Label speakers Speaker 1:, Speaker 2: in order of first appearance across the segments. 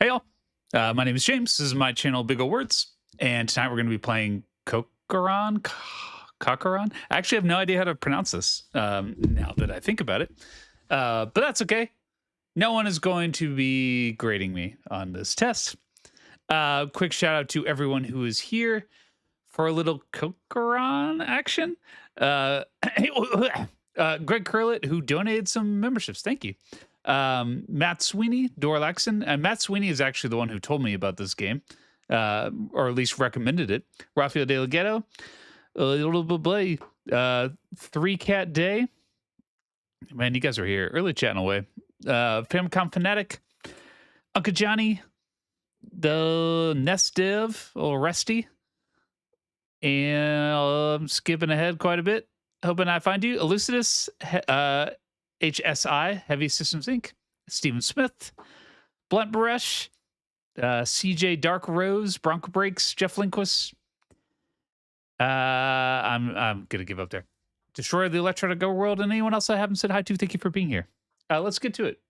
Speaker 1: Hey y'all, my name is James. This is my channel, Big Ol' Words, and tonight we're going to be playing COCORON. I actually have no idea how to pronounce this now that I think about it, but that's okay. No one is going to be grading me on this test. Quick shout out to everyone who is here for a little COCORON action. Greg Curlett, who donated some memberships. Thank you. Matt Sweeney, Dorlaxon, and Matt Sweeney is actually the one who told me about this game, or at least recommended it. Rafael De La Ghetto, Three Cat Day. Man, you guys are here. Early chatting away. Famicom Fanatic, Uncle Johnny, the NES Dev, or Rusty, and I'm skipping ahead quite a bit. Hoping I find you. Elucidus, HSI, Heavy Systems Inc., Stephen Smith, Blunt Brush, CJ Dark Rose, Bronco Breaks, Jeff Linquist. I'm gonna give up there. Destroyer of the Electronic Go World, and anyone else I haven't said hi to, thank you for being here. Let's get to it.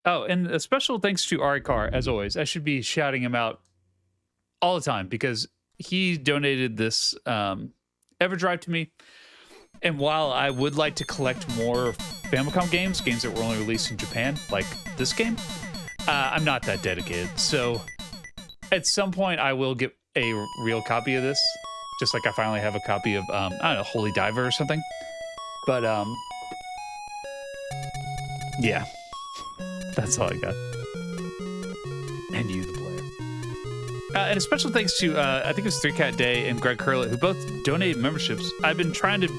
Speaker 1: Oh, and a special thanks to Ari Carr, as always. I should be shouting him out all the time because he donated this EverDrive to me. And while I would like to collect more Famicom games that were only released in Japan, like this game, I'm not that dedicated. So at some point, I will get a real copy of this, just like I finally have a copy of, I don't know, Holy Diver or something. But, yeah, that's all I got. And you, the player. And a special thanks to, I think it was Three Cat Day and Greg Curlett, who both donated memberships. I've been trying to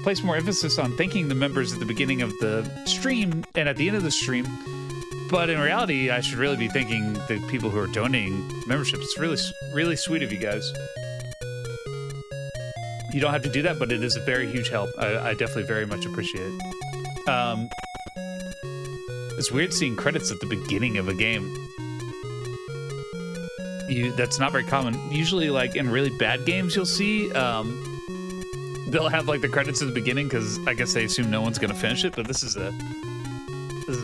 Speaker 1: place more emphasis on thanking the members at the beginning of the stream and at the end of the stream. But in reality, I should really be thanking the people who are donating memberships. It's really, really sweet of you guys. You don't have to do that, but it is a very huge help. I definitely very much appreciate it. It's weird seeing credits at the beginning of a game. That's not very common. Usually, like in really bad games, you'll see they'll have like the credits at the beginning because I guess they assume no one's gonna finish it. But this is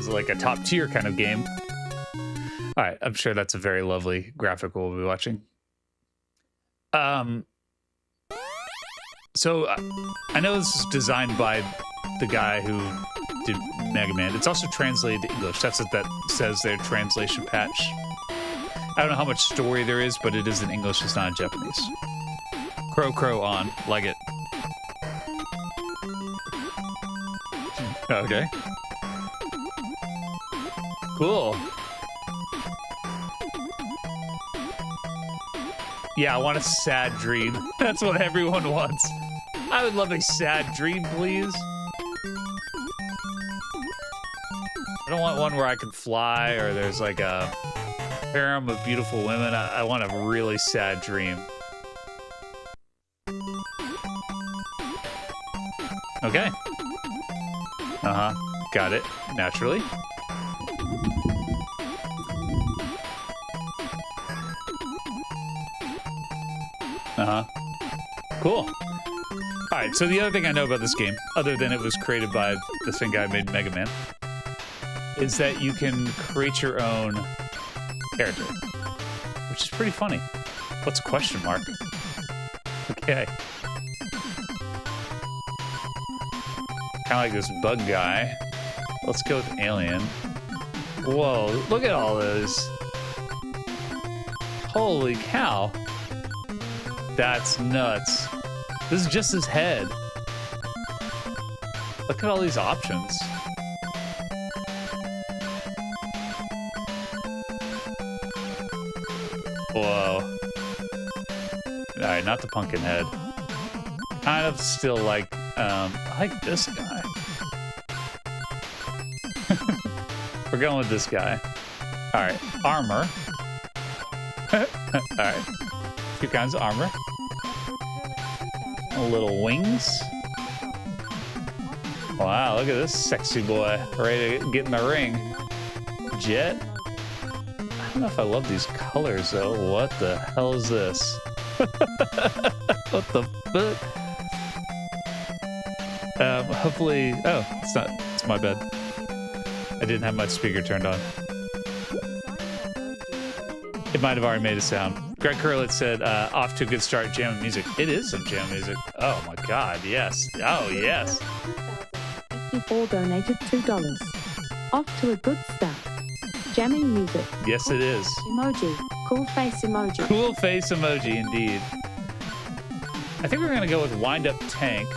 Speaker 1: like a top tier kind of game. All right, I'm sure that's a very lovely graphic we'll be watching. So I know this is designed by the guy who did Mega Man. It's also translated to English. That's what that says their translation patch. I don't know how much story there is, but it is in English. It's not in Japanese. Crow on. Like it. Okay. Cool. Yeah, I want a sad dream. That's what everyone wants. I would love a sad dream, please. I don't want one where I can fly or there's like a harem of beautiful women. I want a really sad dream. Okay. Got it. Naturally. Cool. Alright, so the other thing I know about this game, other than it was created by the same guy who made Mega Man, is that you can create your own character, which is pretty funny. What's question mark? Okay. Kind of like this bug guy. Let's go with alien. Whoa, look at all those. Holy cow. That's nuts. This is just his head. Look at all these options. Whoa. Alright, not the pumpkin head. Kind of still like, I like this guy. We're going with this guy. Alright, armor. Alright. Two kinds of armor. Little wings. Wow, look at this sexy boy. Ready to get in the ring. Jet. I don't know if I love these colors though. What the hell is this? What the fuck? Hopefully, oh, it's not, it's my bad. I didn't have my speaker turned on. It might have already made a sound. Greg Curlitz said, off to a good start, jamming music. It is some jam music. Oh my God, yes. Oh, yes.
Speaker 2: 54 donated $2. Off to a good start. Jamming music.
Speaker 1: Yes, it is.
Speaker 2: Emoji. Cool face emoji.
Speaker 1: Cool face emoji, indeed. I think we're going to go with Wind Up Tank.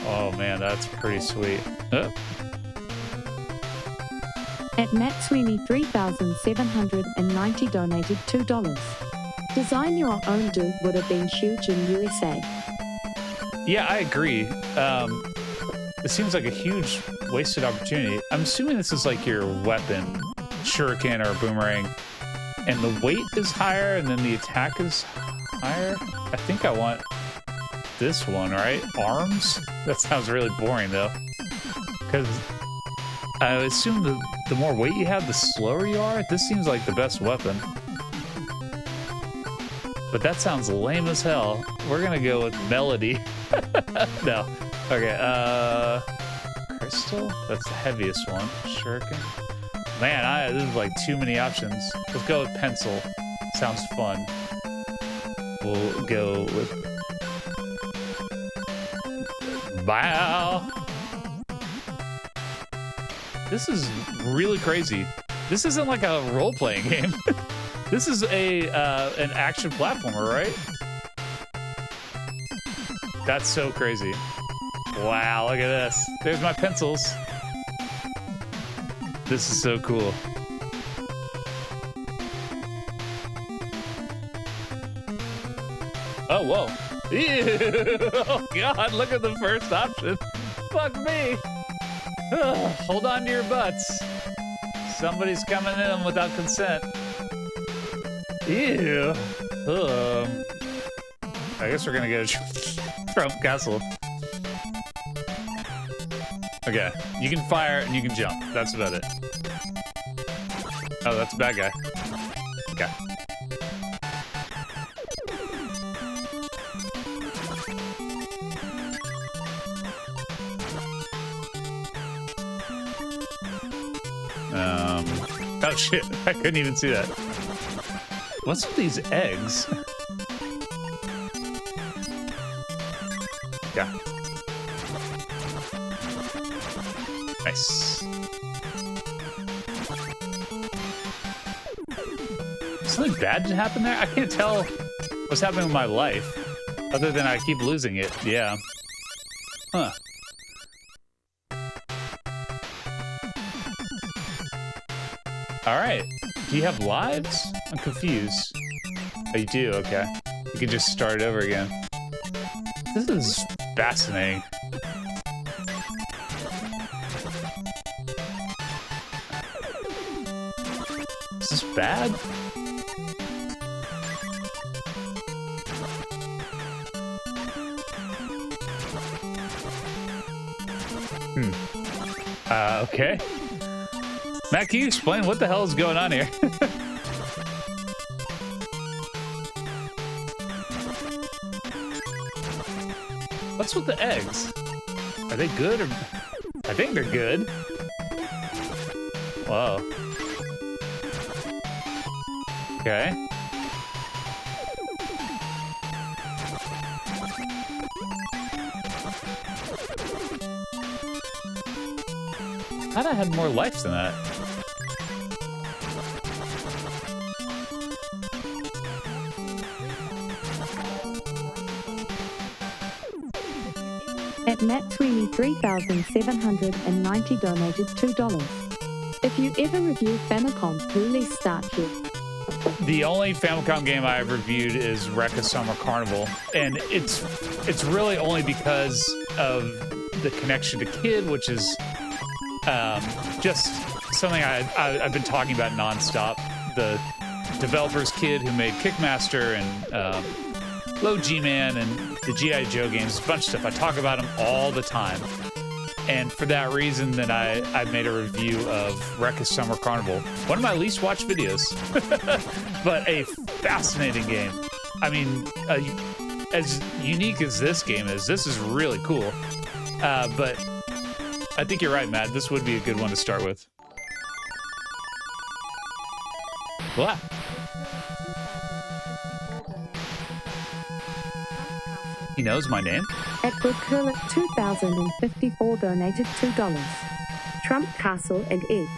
Speaker 1: Oh, man, that's pretty sweet. Oh.
Speaker 2: At Matt Sweeney 3,790 donated $2. Design your own dude would have been huge in USA.
Speaker 1: Yeah, I agree. It seems like a huge wasted opportunity. I'm assuming this is like your weapon, shuriken or boomerang, and the weight is higher and then the attack is higher. I think I want this one, right? Arms? That sounds really boring though. Because I assume the more weight you have, the slower you are. This seems like the best weapon. But that sounds lame as hell. We're gonna go with Melody. No. Okay, Crystal? That's the heaviest one. Shuriken. Man, this is like too many options. Let's go with Pencil. Sounds fun. We'll go with Bow. This is really crazy. This isn't like a role-playing game. This is an action platformer, right? That's so crazy. Wow, look at this. There's my pencils. This is so cool. Oh, whoa. Ew. Oh, God, look at the first option. Fuck me. Ugh, hold on to your butts. Somebody's coming in without consent. Ew. I guess we're gonna go Trump Castle. Okay, you can fire and you can jump. That's about it. Oh, that's a bad guy. Okay. Oh shit, I couldn't even see that. What's with these eggs? Yeah. Nice. Something bad did happen there? I can't tell what's happening with my life. Other than I keep losing it. Yeah. Huh. Alright. Do you have lives? I'm confused. Oh, you do? Okay. You can just start over again. This is fascinating. Is this bad? Okay. Matt, can you explain what the hell is going on here? What's with the eggs? Are they good or... I think they're good. Whoa. Okay. I thought I had more life than that.
Speaker 2: At Matt Sweeney 3,790 donated $2. If you ever review Famicom, please start here.
Speaker 1: The only Famicom game I've reviewed is Rekka Summer Carnival, and it's really only because of the connection to Kid, which is just something I've been talking about nonstop. The developer's Kid who made Kickmaster and Low G-Man and the G.I. Joe games, a bunch of stuff. I talk about them all the time. And for that reason, then I made a review of Rekka Summer Carnival. One of my least watched videos, but a fascinating game. I mean, as unique as this game is, this is really cool. But I think you're right, Matt. This would be a good one to start with. What? He knows my name?
Speaker 2: Edward Curlett 2054 donated $2. Trump Castle and Eggs.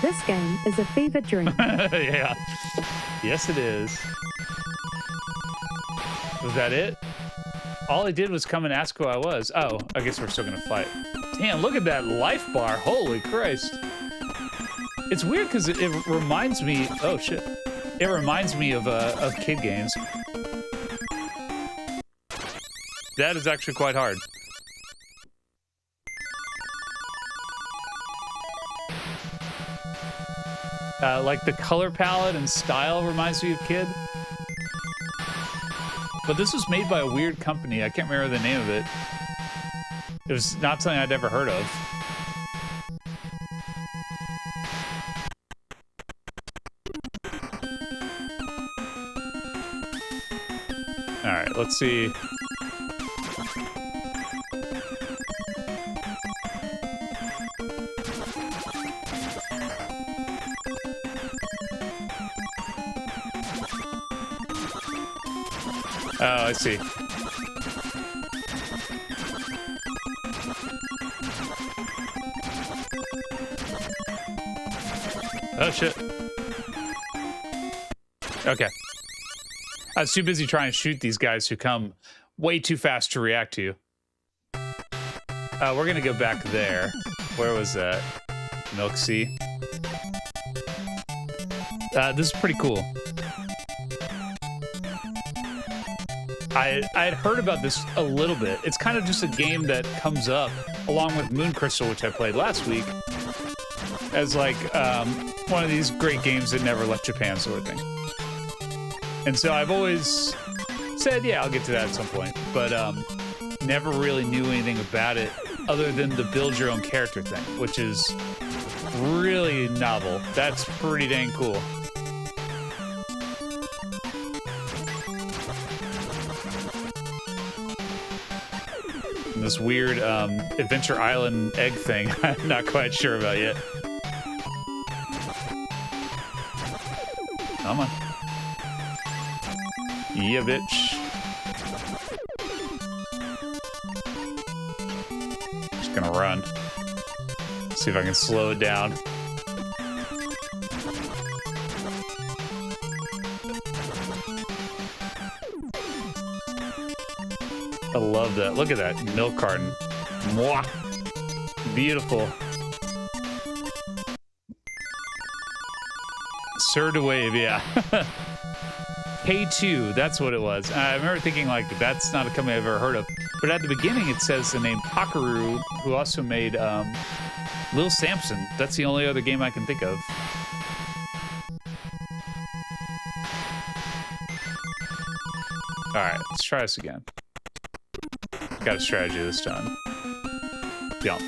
Speaker 2: This game is a fever dream.
Speaker 1: Yeah. Yes, it is. Was that it? All he did was come and ask who I was. Oh, I guess we're still gonna fight. Damn, look at that life bar. Holy Christ. It's weird because it reminds me... Oh, shit. It reminds me of kid games. That is actually quite hard. Like the color palette and style reminds me of Kid. But this was made by a weird company. I can't remember the name of it. It was not something I'd ever heard of. All right, let's see. Oh, I see. Oh, shit. Okay. I was too busy trying to shoot these guys who come way too fast to react to you. We're gonna go back there. Where was that? Milk Sea. This is pretty cool. I had heard about this a little bit. It's kind of just a game that comes up along with Moon Crystal, which I played last week, as like one of these great games that never left Japan sort of thing. And so I've always said, yeah, I'll get to that at some point, but never really knew anything about it other than the build your own character thing, which is really novel. That's pretty dang cool. And this weird Adventure Island egg thing, I'm not quite sure about yet. Come on. Yeah, bitch. Just gonna run. See if I can slow it down. I love that. Look at that milk carton. Mwah! Beautiful. Sir to wave, yeah. K2, that's what it was. I remember thinking, like, that's not a company I've ever heard of. But at the beginning, it says the name Takaru, who also made Little Samson. That's the only other game I can think of. All right, let's try this again. Got a strategy this time. Jump.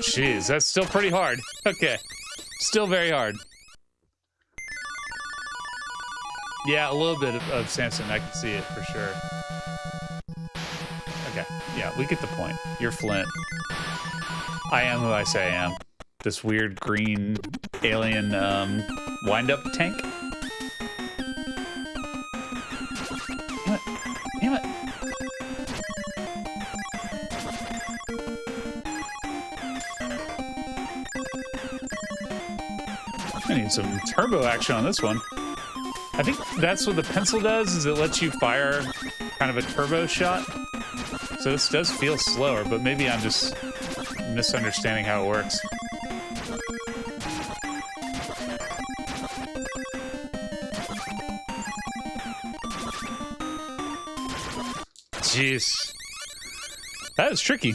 Speaker 1: Jeez, that's still pretty hard. Okay. Still very hard. Yeah, a little bit of Samson. I can see it for sure. Okay. Yeah, we get the point. You're Flint. I am who I say I am. This weird green alien wind-up tank. Damn it. Damn it. I need some turbo action on this one. I think that's what the pencil does, is it lets you fire kind of a turbo shot. So this does feel slower, but maybe I'm just misunderstanding how it works. Jeez. That is tricky.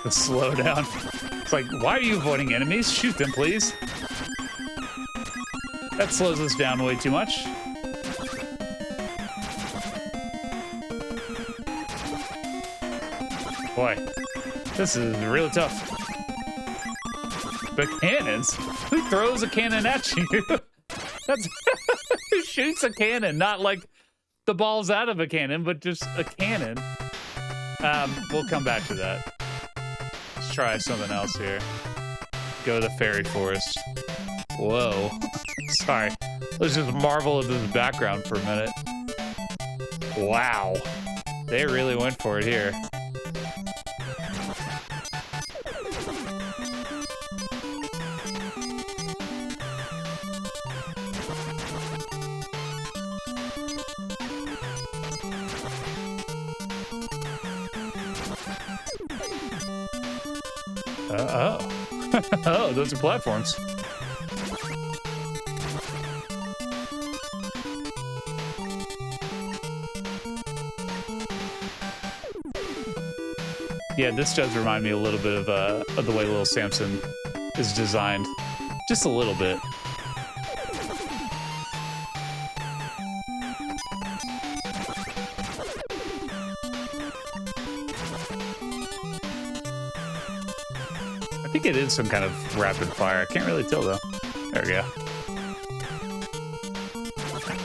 Speaker 1: The slowdown. It's like, why are you avoiding enemies? Shoot them, please. That slows us down way too much. Boy, this is really tough. The cannons? Who throws a cannon at you? That's who shoots a cannon, not like the balls out of a cannon, but just a cannon. We'll come back to that. Let's try something else here. Go to the fairy forest. Whoa. Sorry. Let's just marvel at this background for a minute. Wow. They really went for it here. Oh. Oh, those are platforms. Yeah, this does remind me a little bit of the way Little Samson is designed. Just a little bit. I think it is some kind of rapid fire. I can't really tell though. There we go.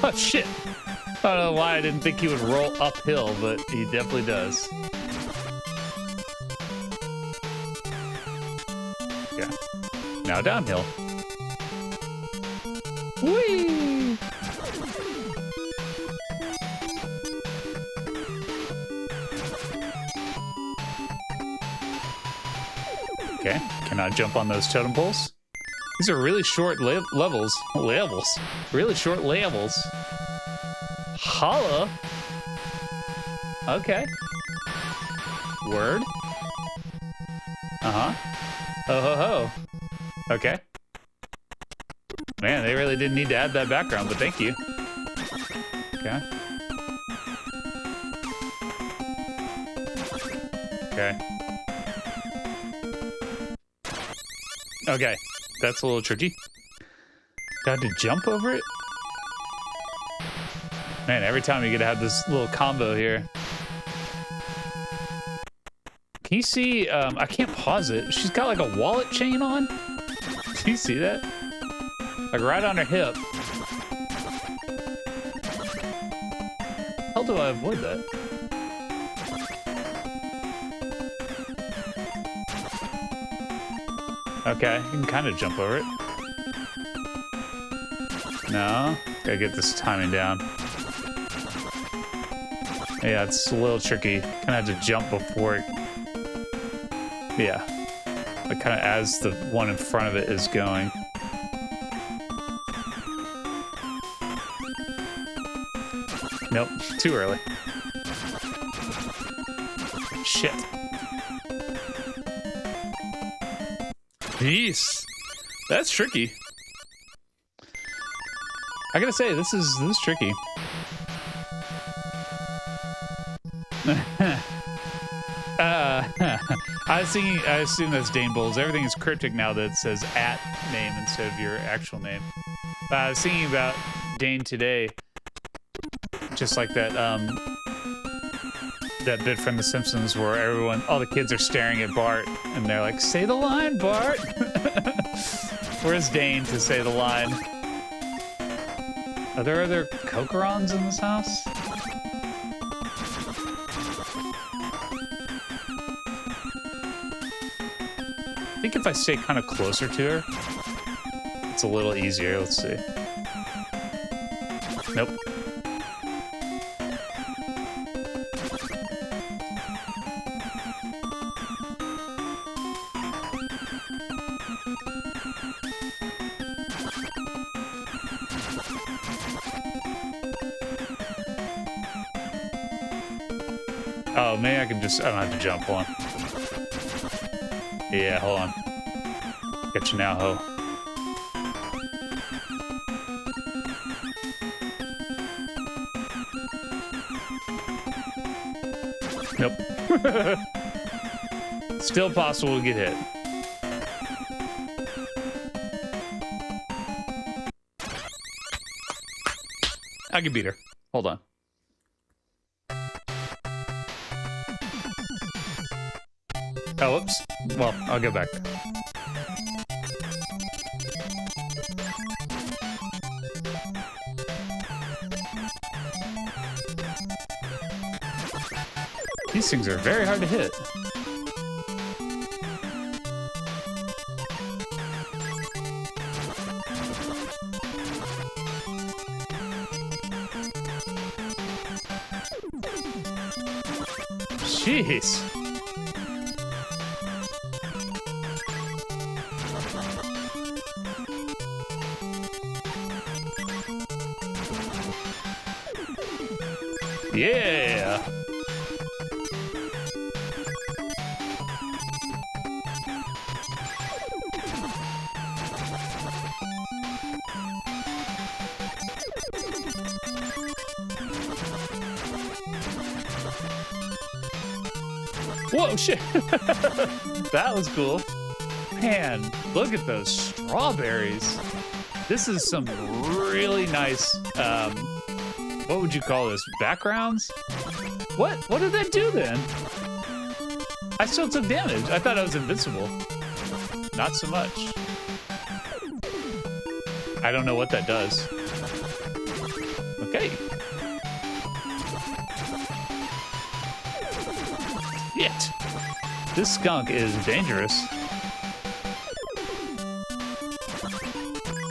Speaker 1: Oh shit! I don't know why I didn't think he would roll uphill, but he definitely does. Yeah. Now downhill. Whee! Okay, can I jump on those totem poles? These are really short levels. Really short levels. Holla. Okay. Word. Uh-huh. Ho ho ho. Okay. Man, they really didn't need to add that background, but thank you. Okay. Okay. Okay, that's a little tricky. Got to jump over it? Man, every time you get to have this little combo here. Can you see, I can't pause it. She's got like a wallet chain on. Do you see that? Like right on her hip. How do I avoid that? Okay, you can kind of jump over it. No, gotta get this timing down. Yeah, it's a little tricky. Kind of have to jump before it. Yeah, like kind of as the one in front of it is going. Nope, too early. Shit. Jeez, that's tricky. I gotta say, this is tricky. I was thinking, I assume that's Dane Bowles. Everything is cryptic now that it says @ name instead of your actual name. I was thinking about Dane today, just like that that bit from The Simpsons where all the kids are staring at Bart and they're like, "Say the line, Bart." Where's Dane to say the line? Are there other COCORONs in this house? I think if I stay kind of closer to her, it's a little easier. Let's see. Nope. Oh, maybe I can just, I don't have to jump on. Yeah, hold on. Get you now, ho. Nope. Still possible to get hit. I can beat her. Hold on. Oh, whoops. Well, I'll go back. These things are very hard to hit. Jeez. Yeah. Whoa, shit. That was cool. Man, look at those strawberries. This is some really nice, what would you call this? Backgrounds? What? What did that do then? I still took damage. I thought I was invincible. Not so much. I don't know what that does. Okay. Shit. This skunk is dangerous.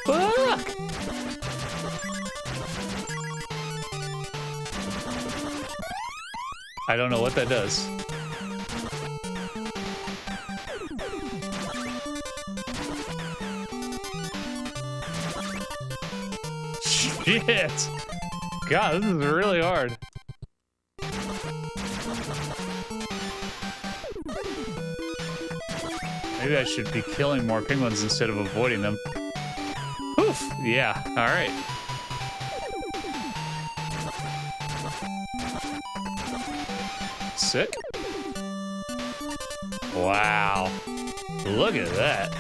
Speaker 1: Fuck! I don't know what that does. Shit! God, this is really hard. Maybe I should be killing more penguins instead of avoiding them. Oof! Yeah, alright. Sick. Wow. Look at that.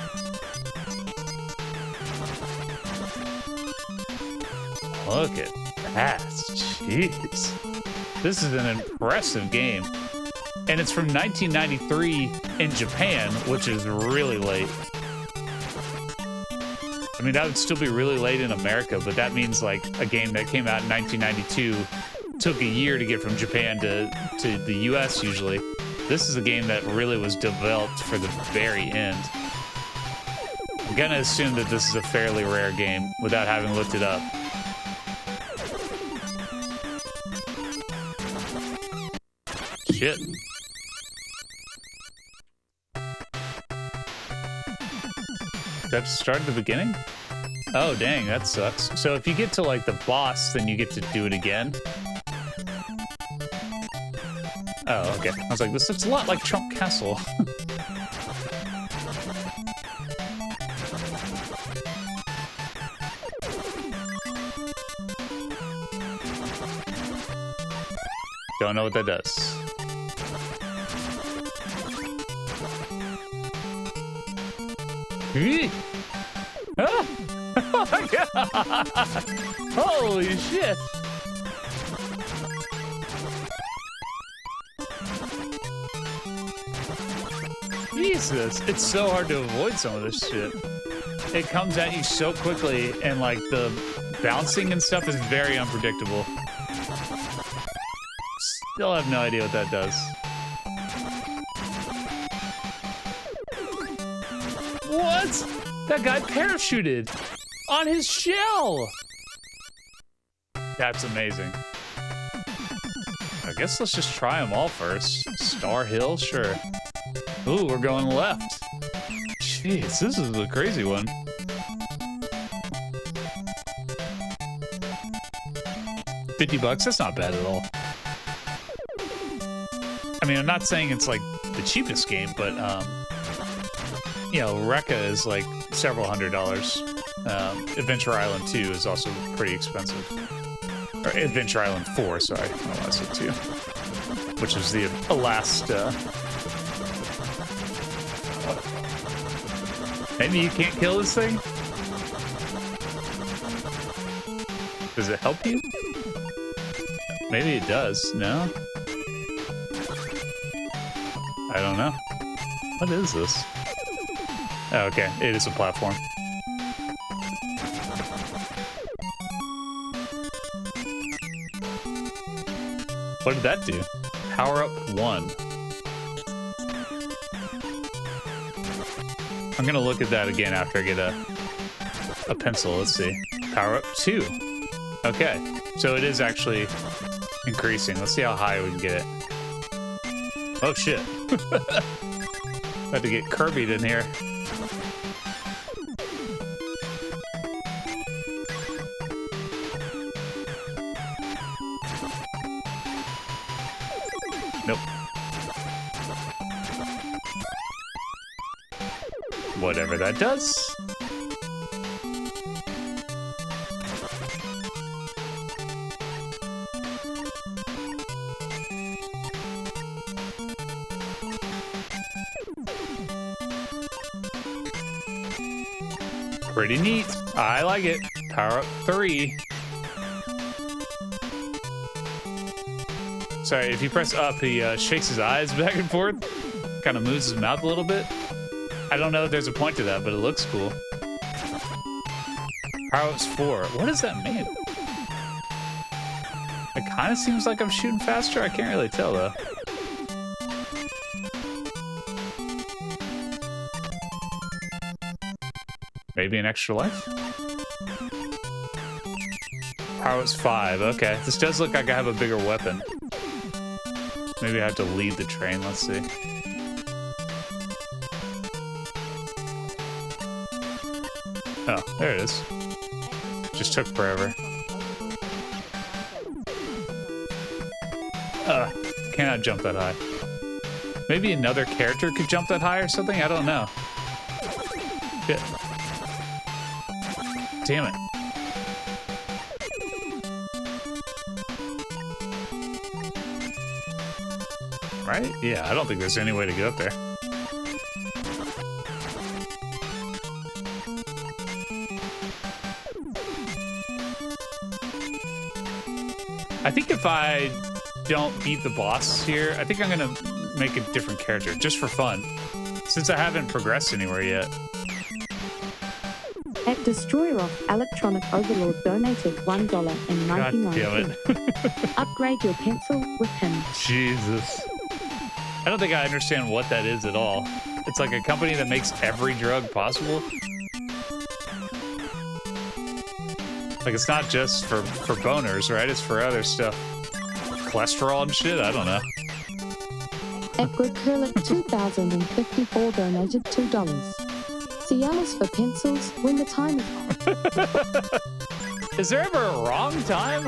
Speaker 1: Look at that. Jeez. This is an impressive game. And it's from 1993 in Japan, which is really late. I mean, that would still be really late in America, but that means like a game that came out in 1992 took a year to get from Japan to the US usually. This is a game that really was developed for the very end. I'm gonna assume that this is a fairly rare game without having looked it up. Shit. Did I start at the beginning? Oh, dang, that sucks. So if you get to, like, the boss, then you get to do it again? Oh, okay. I was like, this looks a lot like Trump Castle. Don't know what that does. Ah! Oh my god! Holy shit! Jesus, it's so hard to avoid some of this shit. It comes at you so quickly, and like the bouncing and stuff is very unpredictable. Still have no idea what that does. What? That guy parachuted on his shell. That's amazing. I guess let's just try them all first. Star Hill, sure. Ooh, we're going left. Jeez, this is a crazy one. $50, that's not bad at all. I mean, I'm not saying it's like the cheapest game, but you know, Rekka is like several $100s. Adventure Island 2 is also pretty expensive. Or Adventure Island 4, sorry. I don't want to say 2. Which is the last Maybe you can't kill this thing? Does it help you? Maybe it does. No? I don't know. What is this? Oh, okay, it is a platform. What did that do? Power up 1. I'm gonna look at that again after I get a pencil. Let's see. Power up 2. Okay, so it is actually increasing. Let's see how high we can get it. Oh shit. Had to get Kirby'd in here. Nope. Whatever that does. Pretty neat. I like it. Power up 3. Sorry, if you press up, he shakes his eyes back and forth. Kind of moves his mouth a little bit. I don't know if there's a point to that, but it looks cool. Power up's 4. What does that mean? It kind of seems like I'm shooting faster. I can't really tell, though. Maybe an extra life? Power up's 5. Okay, this does look like I have a bigger weapon. Maybe I have to lead the train. Let's see. Oh, there it is. Just took forever. Cannot jump that high. Maybe another character could jump that high or something? I don't know. Shit. Damn it. Right? Yeah, I don't think there's any way to get up there. I think if I don't beat the boss here, I think I'm gonna make a different character, just for fun, since I haven't progressed anywhere yet.
Speaker 2: At Destroyer of Electronic Overlord donated $1.99.
Speaker 1: God damn it.
Speaker 2: Upgrade your pencil with him.
Speaker 1: Jesus. I don't think I understand what that is at all. It's like a company that makes every drug possible. Like, it's not just for boners, right? It's for other stuff. Cholesterol and shit? I don't know.
Speaker 2: Edward Curlick 2054 donated $2. Cialis for pencils when the time is...
Speaker 1: Is there ever a wrong time?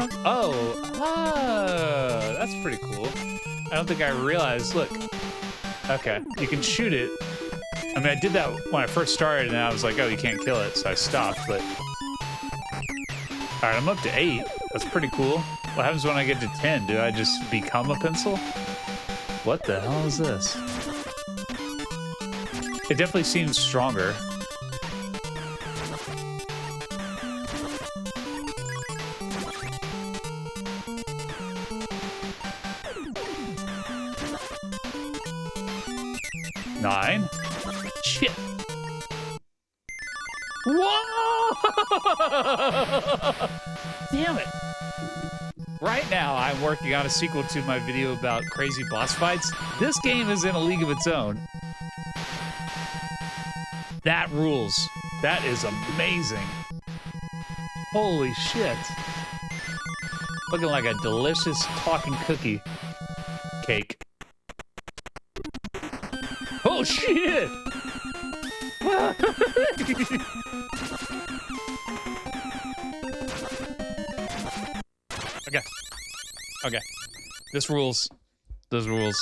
Speaker 1: That's pretty cool. I don't think I realized. Look. Okay, you can shoot it. I mean, I did that when I first started, and I was like, oh, you can't kill it, so I stopped, but... Alright, I'm up to 8. That's pretty cool. What happens when I get to 10? Do I just become a pencil? What the hell is this? It definitely seems stronger. Nine. Shit. Whoa! Damn it. Right now, I'm working on a sequel to my video about crazy boss fights. This game is in a league of its own. That rules. That is amazing. Holy shit. Looking like a delicious talking cookie cake. Oh shit! Okay. Okay. This rules. Those rules.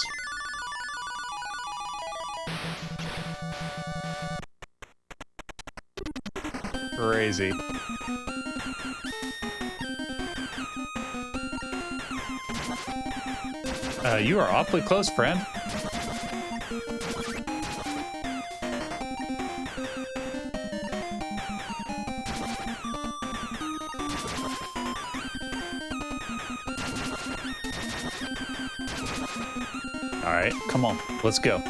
Speaker 1: Crazy. You are awfully close, friend. All right, come on, let's go.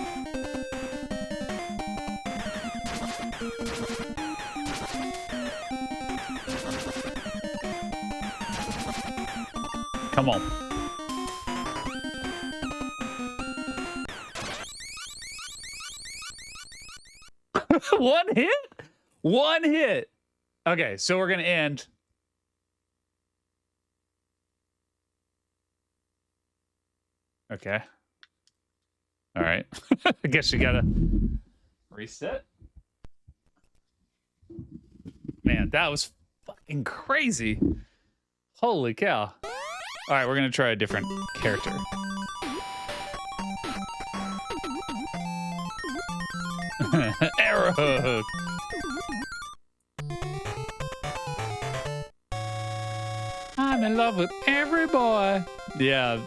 Speaker 1: Come on. One hit? One hit. Okay, so we're gonna end. Okay. All right. I guess you gotta reset. Man, that was fucking crazy. Holy cow. All right, we're gonna try a different character. Arrow. I'm in love with every boy. Yeah.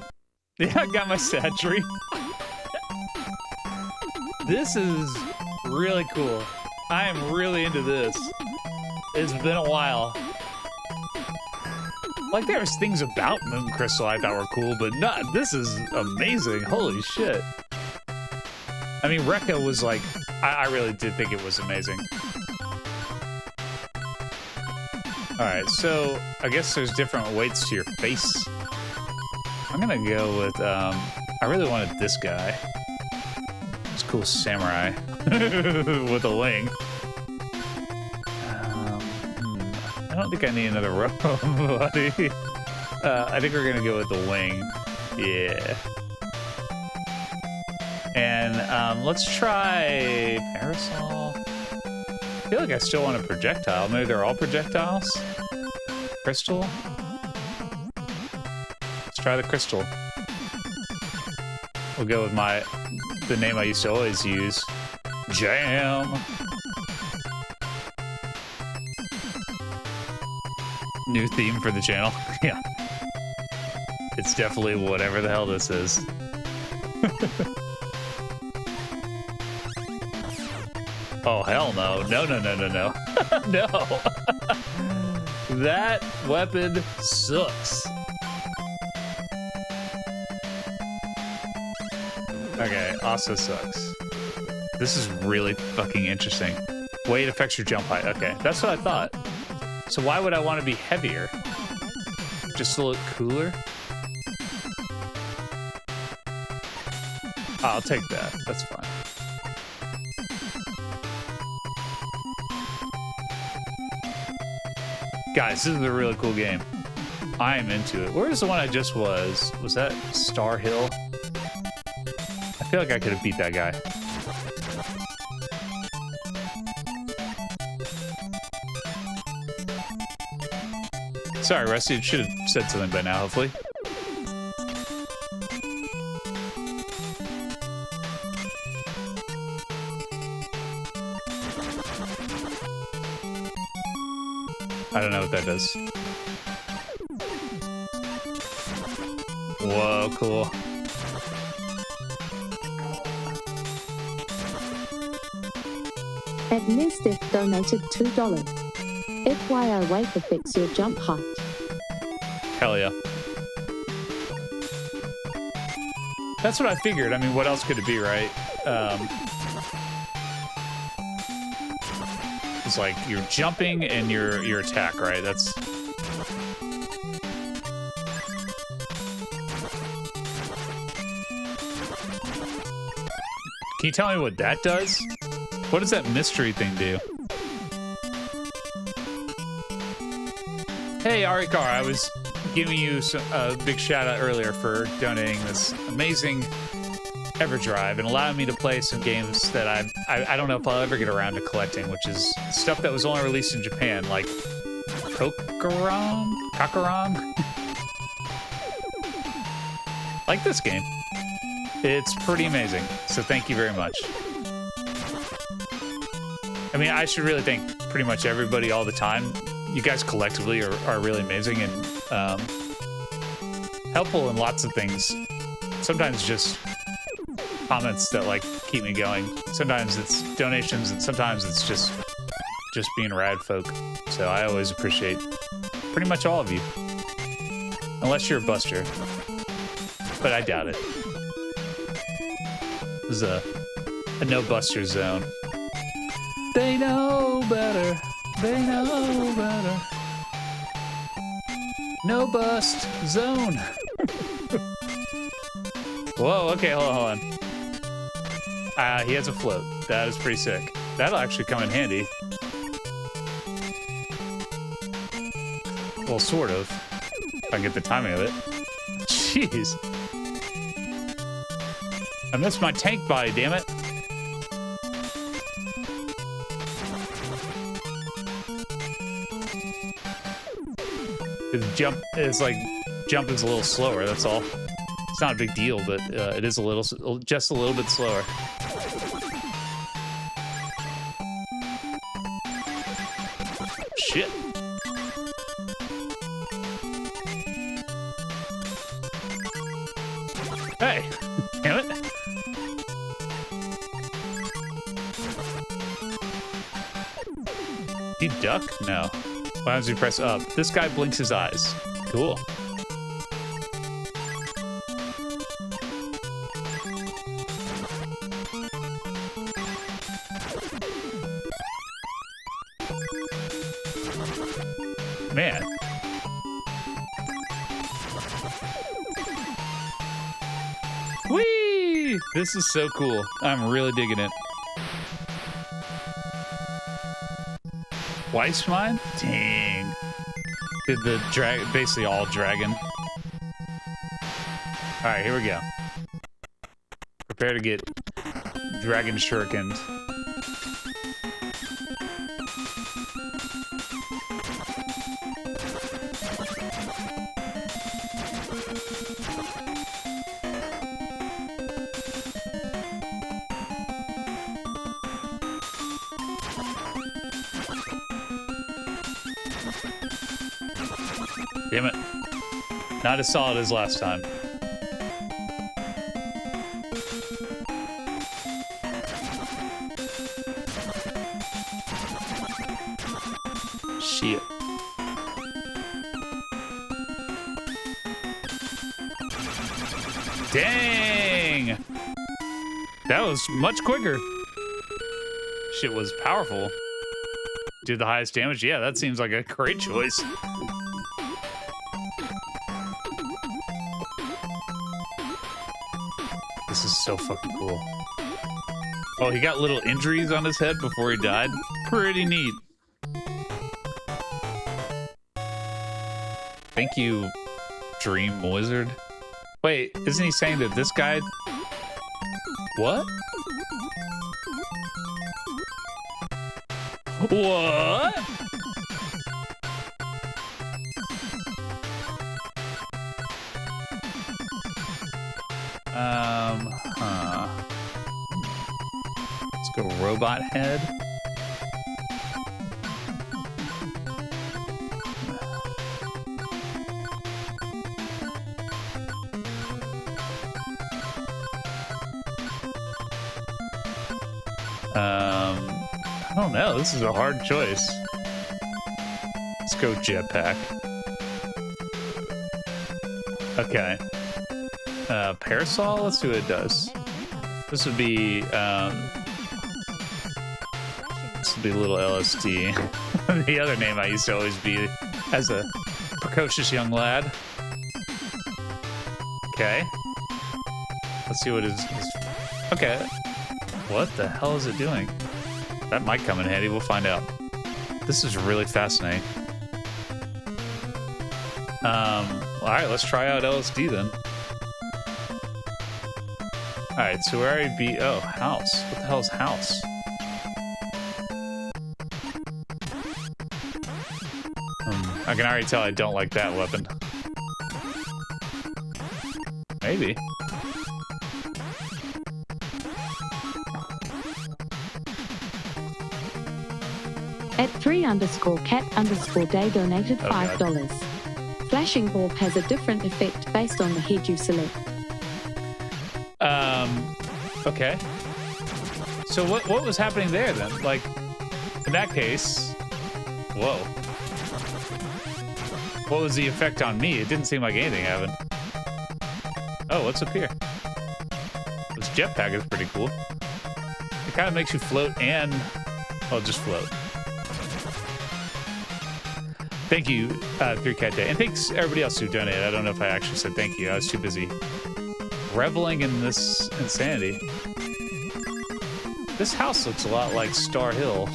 Speaker 1: Yeah, I got my satchery. This is really cool. I am really into this. It's been a while. Like, there's things about Moon Crystal I thought were cool, but not. This is amazing. Holy shit. I mean, Rekka was like, I really did think it was amazing. Alright, so I guess there's different weights to your face. I'm gonna go with, I really wanted this guy. This cool samurai with a wing. I don't think I need another row, buddy. I think we're gonna go with the wing. Yeah. And let's try parasol. I feel like I still want a projectile. Maybe they're all projectiles? Crystal? Let's try the crystal. We'll go with the name I used to always use. Jam! New theme for the channel. Yeah. It's definitely whatever the hell this is. Oh, hell no. No, no, no, no, no. No. That weapon sucks. Okay, also sucks. This is really fucking interesting. Weight affects your jump height. Okay, that's what I thought. So why would I want to be heavier? Just to look cooler? I'll take that. That's fine. Guys, this is a really cool game. I am into it. Where's the one I just was? Was that Star Hill? I feel like I could have beat that guy. Sorry, Rusty. It should have said something by now, hopefully. I don't know what that does. Whoa, cool.
Speaker 2: At Nestif donated $2. FYI weight affects your jump height.
Speaker 1: Hell yeah. That's what I figured. I mean, what else could it be, right? It's like you're jumping and your attack, right? That's... Can you tell me what that does? What does that mystery thing do? Hey, Arikar, I was giving you a big shout out earlier for donating this amazing EverDrive and allowing me to play some games that I don't know if I'll ever get around to collecting, which is stuff that was only released in Japan, like COCORON? Like this game. It's pretty amazing, so thank you very much. I mean, I should really thank pretty much everybody all the time. You guys collectively are really amazing and helpful in lots of things. Sometimes just comments that like keep me going. Sometimes it's donations, and sometimes it's just being rad folk. So I always appreciate pretty much all of you, unless you're a buster, but I doubt it. This is a no buster zone. They know better. They know better. No bust zone. Whoa, okay, hold on. He has a float. That is pretty sick. That'll actually come in handy. Well, sort of. If I can get the timing of it. Jeez. I missed my tank body, damn it. Jump is like jump is a little slower, that's all. It's not a big deal, but it is just a little bit slower. Shit. Hey, damn it. Did he duck? No. Why does he press up? This guy blinks his eyes. Cool. Man. Whee! This is so cool. I'm really digging it. Twice mine? Dang. Did the basically all dragon. Alright, here we go. Prepare to get dragon shurikened. Damn it. Not as solid as last time. Shit. Dang! That was much quicker. Shit was powerful. Did the highest damage? Yeah, that seems like a great choice. This is so fucking cool. Oh, he got little injuries on his head before he died. Pretty neat. Thank you, Dream Wizard. Wait, isn't he saying that this guy... What? What? Let's go robot head. I don't know. This is a hard choice. Let's go jetpack. Okay. Parasol? Let's see what it does. This would be a little LSD. The other name I used to always be as a precocious young lad. Okay. Let's see what is. Okay. What the hell is it doing? That might come in handy. We'll find out. This is really fascinating. All right, let's try out LSD then. All right, so we already beat. Oh, house. What the hell is house? I can already tell I don't like that weapon. Maybe.
Speaker 2: At 3_cat_day donated $5. Flashing orb has a different effect based on the head you select.
Speaker 1: Okay. So what was happening there then? Like, in that case, whoa. What was the effect on me? It didn't seem like anything happened. Oh, what's up here? Let's jetpack is pretty cool. It kind of makes you float and, well, just float. Thank you, 3Cat Day. And thanks everybody else who donated. I don't know if I actually said thank you. I was too busy reveling in this insanity. This house looks a lot like Star Hill.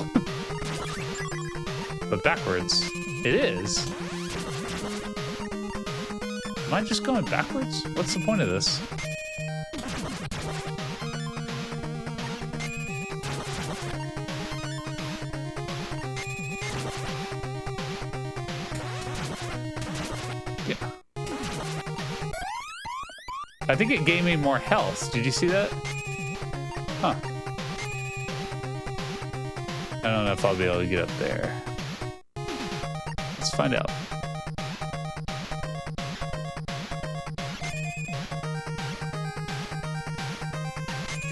Speaker 1: But backwards. It is. Am I just going backwards? What's the point of this? Yeah. I think it gave me more health. Did you see that? Huh. I don't know if I'll be able to get up there. Let's find out.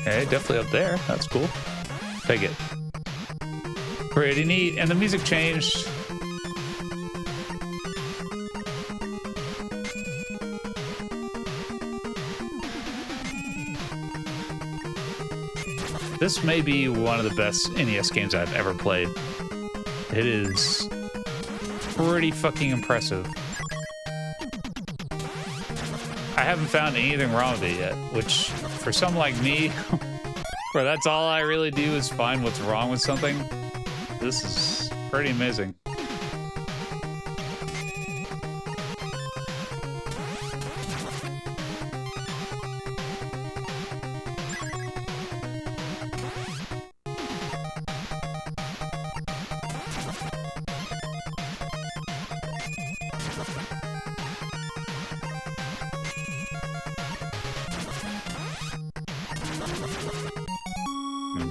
Speaker 1: Okay, definitely up there. That's cool. Take it. Pretty neat. And the music changed. This may be one of the best NES games I've ever played. It is pretty fucking impressive. I haven't found anything wrong with it yet, which for someone like me, where that's all I really do is find what's wrong with something, this is pretty amazing.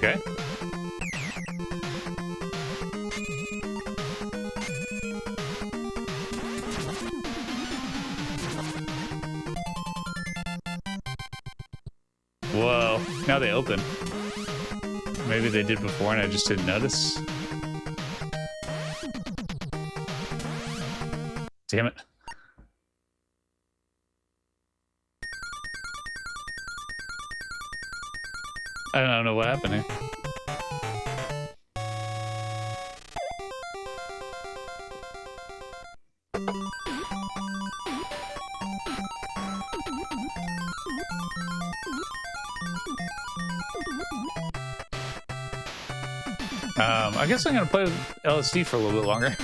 Speaker 1: Okay. Whoa, now they open. Maybe they did before and I just didn't notice. Damn it. I don't know what happened here. I guess I'm gonna play with LSD for a little bit longer.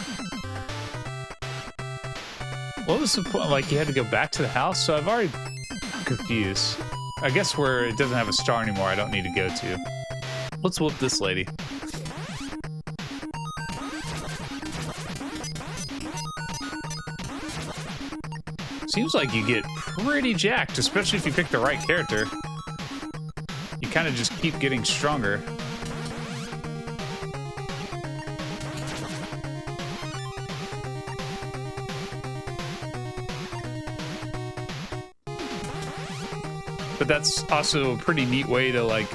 Speaker 1: What was the point? Like, you had to go back to the house? So I'm confused. I guess where it doesn't have a star anymore, I don't need to go to. Let's whoop this lady. Seems like you get pretty jacked, especially if you pick the right character. You kind of just keep getting stronger. But that's also a pretty neat way to, like,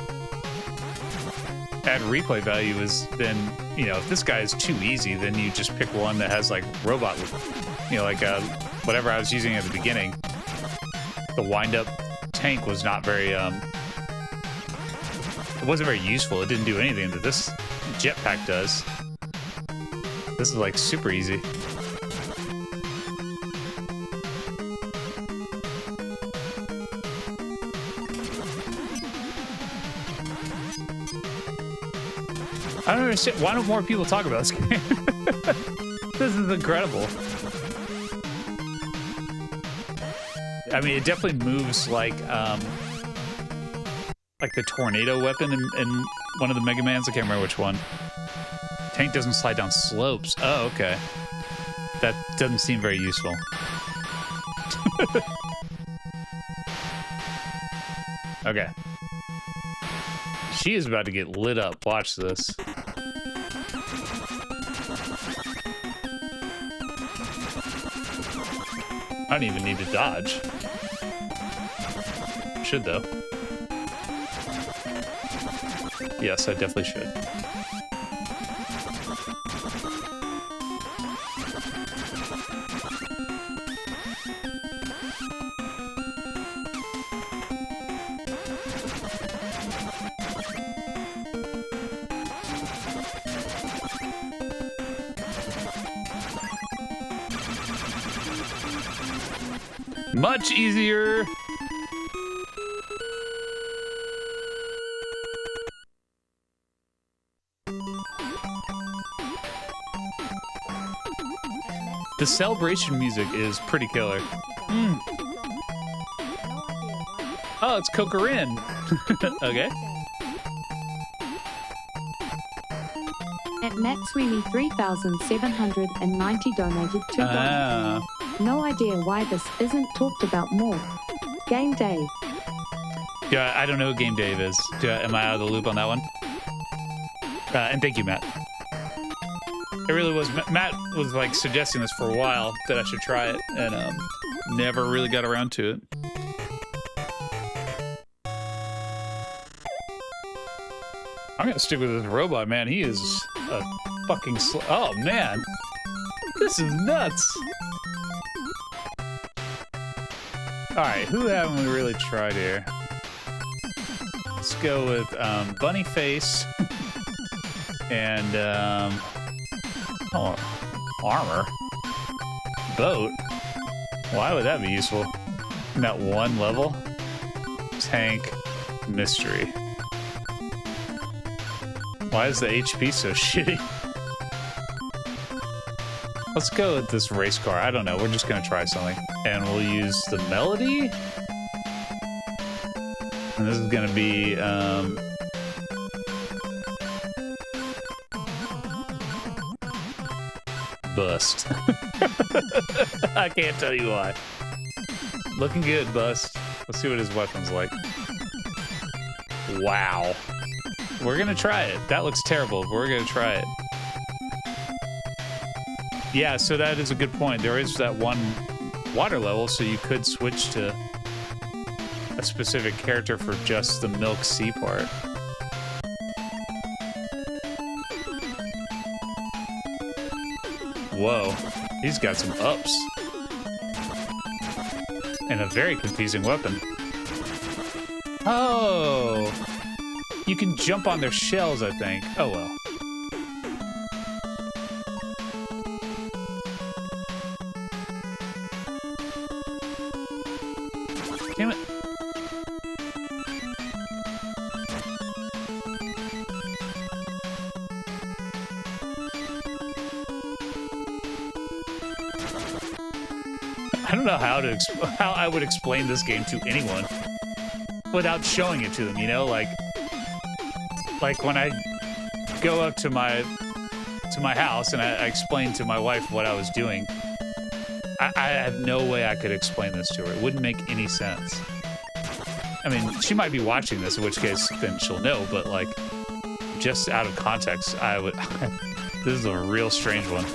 Speaker 1: add replay value is then, you know, if this guy is too easy, then you just pick one that has, like, robot, you know, like, whatever I was using at the beginning. The wind-up tank was not very, it wasn't very useful. It didn't do anything that this jetpack does. This is, like, super easy. I don't understand. Why don't more people talk about this game? This is incredible. I mean, it definitely moves like the tornado weapon in one of the Mega Mans. I can't remember which one. Tank doesn't slide down slopes. Oh, okay. That doesn't seem very useful. Okay. She is about to get lit up. Watch this. I don't even need to dodge. Should, though. Yes, I definitely should. Much easier. The celebration music is pretty killer. Oh, it's COCORON. Okay.
Speaker 2: At Matt Sweeney 3,790 donated $2. No idea why this isn't talked about more. Game Dave.
Speaker 1: Yeah, I don't know who Game Dave is. Am I out of the loop on that one? And thank you, Matt. It really was. Matt was like suggesting this for a while that I should try it, and never really got around to it. I'm gonna stick with this robot, man. He is a fucking oh man, this is nuts. All right, who haven't we really tried here? Let's go with Bunny Face and oh, armor. Boat. Why would that be useful? In that one level? Tank. Mystery. Why is the HP so shitty? Let's go with this race car. I don't know. We're just gonna try something. And we'll use the melody. And this is gonna be Bust. I can't tell you why. Looking good, Bust. Let's see what his weapon's like. Wow. We're gonna try it. That looks terrible, but we're gonna try it. Yeah, so that is a good point. There is that one water level, so you could switch to a specific character for just the Milk Sea part. Whoa, he's got some ups. And a very confusing weapon. Oh! You can jump on their shells, I think. Oh well. Damn it. I don't know how I would explain this game to anyone without showing it to them, you know? Like when I go up to my house and I explain to my wife what I was doing, I have no way I could explain this to her. It wouldn't make any sense. I mean, she might be watching this, in which case then she'll know, but like, just out of context, I would... This is a real strange one.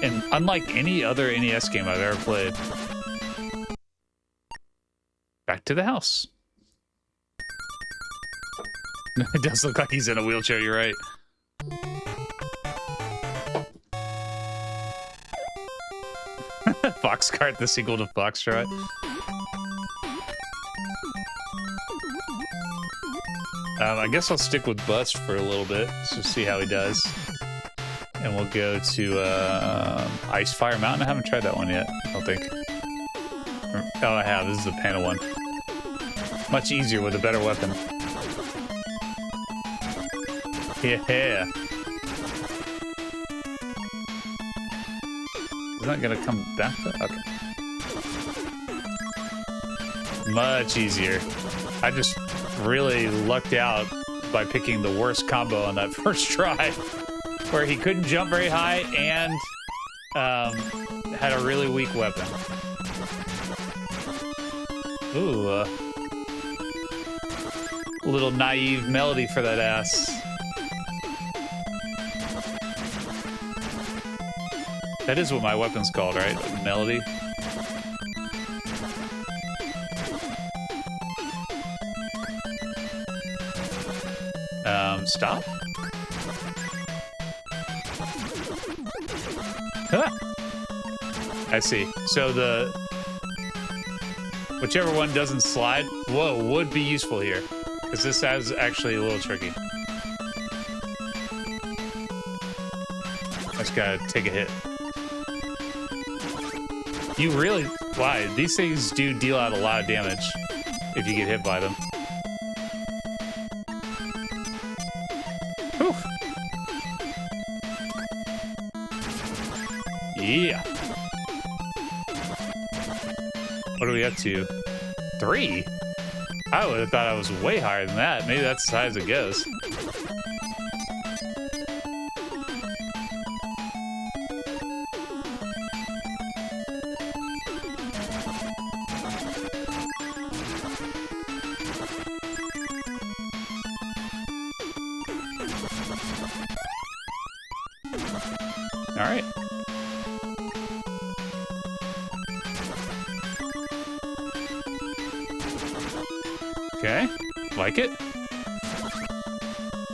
Speaker 1: And unlike any other NES game I've ever played. Back to the house. It does look like he's in a wheelchair, you're right. Foxcart, the sequel to Foxtrot. I guess I'll stick with Bust for a little bit, so see how he does. And we'll go to Ice Fire Mountain. I haven't tried that one yet, I don't think. Oh, I have. This is the panel one. Much easier with a better weapon. Yeah. Is that gonna come back to? Okay. Much easier. I just really lucked out by picking the worst combo on that first try, where he couldn't jump very high and had a really weak weapon. Ooh, little naive melody for that ass. That is what my weapon's called, right? Melody. Stop? Ah! I see. So the... Whichever one doesn't slide, whoa, would be useful here. Because this is actually a little tricky. I just gotta take a hit. You really, why? These things do deal out a lot of damage if you get hit by them. Whew. Yeah. What are we up to? 3? I would have thought I was way higher than that. Maybe that's as high as it goes. All right. Okay, like it.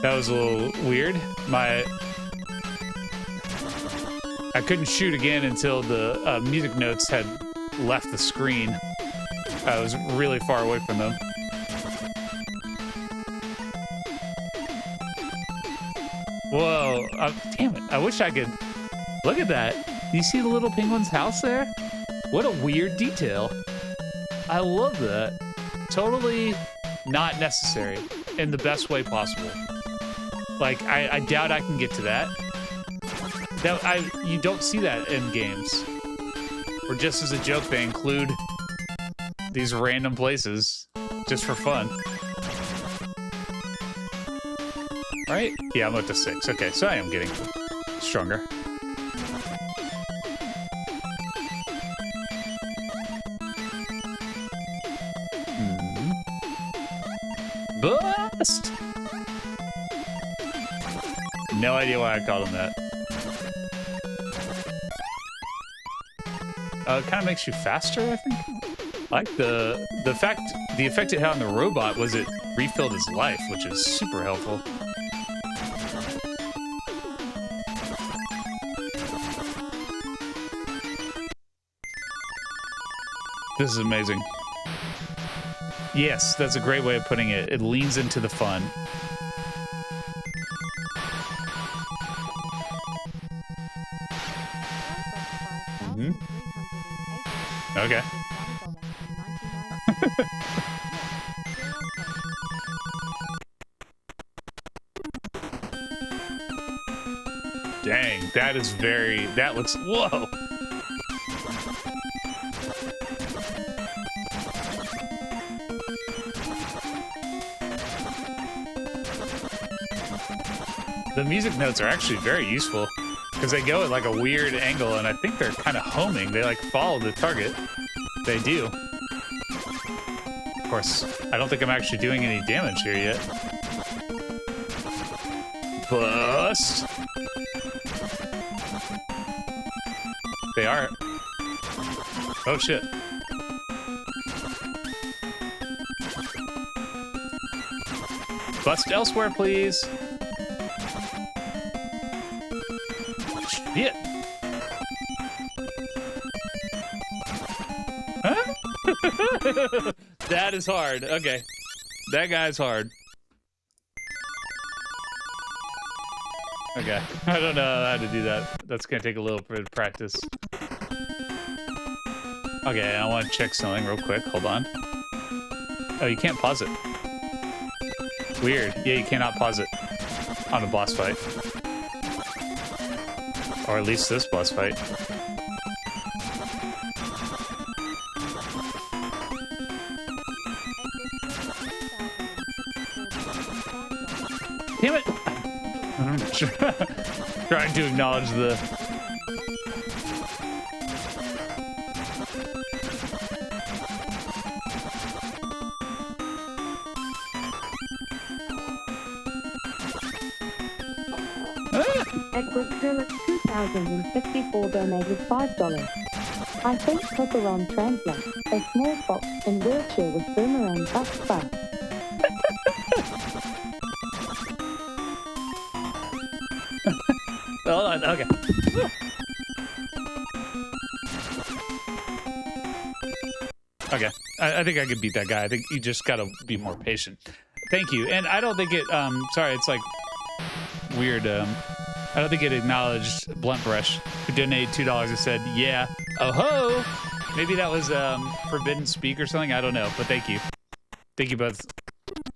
Speaker 1: That was a little weird. I couldn't shoot again until the music notes had left the screen. I was really far away from them. Whoa, damn it. I wish I could... Look at that. You see the little penguin's house there? What a weird detail. I love that. Totally not necessary in the best way possible. Like, I doubt I can get to that. You don't see that in games. Or just as a joke, they include these random places just for fun. Right? Yeah, I'm up to 6. Okay, so I am getting stronger. Bust! No idea why I called him that. It kind of makes you faster, I think. Like the effect it had on the robot was it refilled his life, which is super helpful. This is amazing. Yes, that's a great way of putting it. It leans into the fun. Mm-hmm. Okay. Dang, that is very... That looks... Whoa! The music notes are actually very useful because they go at like a weird angle, and I think they're kind of homing. They like follow the target. They do. Of course, I don't think I'm actually doing any damage here yet. Bust. They are. Oh shit. Bust elsewhere, please. Shit. Huh? That is hard. Okay. That guy's hard. Okay. I don't know how to do that. That's gonna take a little bit of practice. Okay, I want to check something real quick. Hold on. Oh, you can't pause it. Weird. Yeah, you cannot pause it on a boss fight. Or at least this boss fight. Damn it! I'm trying to acknowledge the...
Speaker 2: Edward 2054 donated $5. I think COCORON translates a small fox in wheelchair with boomerang butt.
Speaker 1: Hold on, okay. Okay, I think I could beat that guy. I think you just gotta be more patient. Thank you. And I don't think it, sorry, it's like weird, I don't think it acknowledged Blunt Brush, who donated $2 and said, yeah, oh ho! Maybe that was forbidden speak or something. I don't know, but thank you. Thank you both.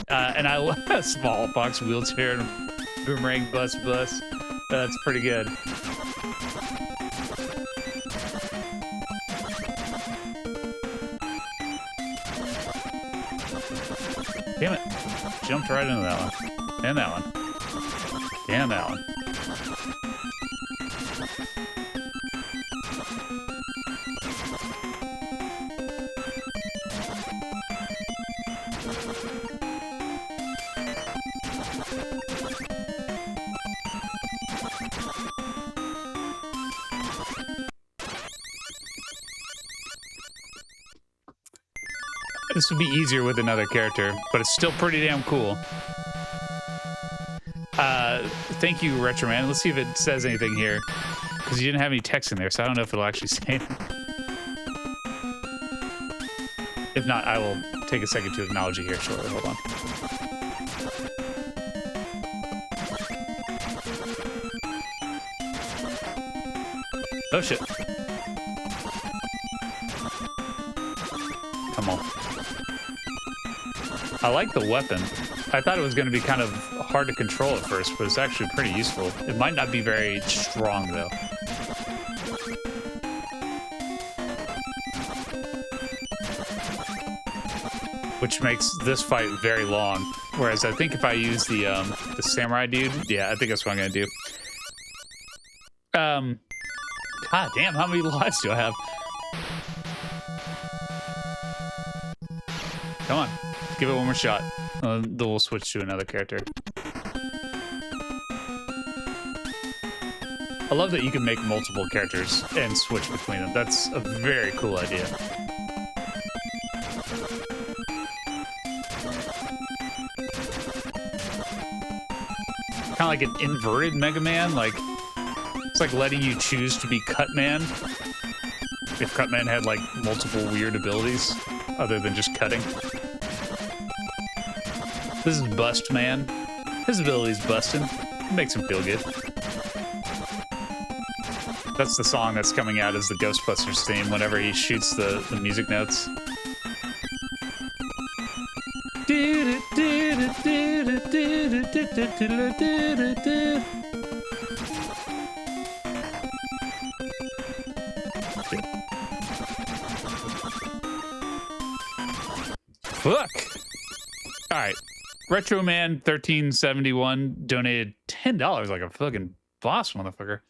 Speaker 1: And I love a smallpox wheelchair and boomerang bus. That's pretty good. Damn it. Jumped right into that one. And that one. Damn that one. This would be easier with another character, but it's still pretty damn cool. Thank you, Retro Man. Let's see if it says anything here, because you didn't have any text in there, so I don't know if it'll actually say it. If not, I will take a second to acknowledge you here shortly. Hold on. Oh, shit. Come on. I like the weapon. I thought it was going to be kind of hard to control at first, but it's actually pretty useful. It might not be very strong, though. Which makes this fight very long. Whereas I think if I use the samurai dude, yeah, I think that's what I'm going to do. God damn, how many lives do I have? Come on, give it one more shot. Then we'll switch to another character. I love that you can make multiple characters and switch between them. That's a very cool idea. Kind of like an inverted Mega Man. Like, it's like letting you choose to be Cutman. If Cutman had like multiple weird abilities other than just cutting. This is Bust Man. His ability's busting. It makes him feel good. That's the song that's coming out as the Ghostbusters theme whenever he shoots the music notes. Fuck! Alright. Retro Man 1371 donated $10 like a fucking boss motherfucker.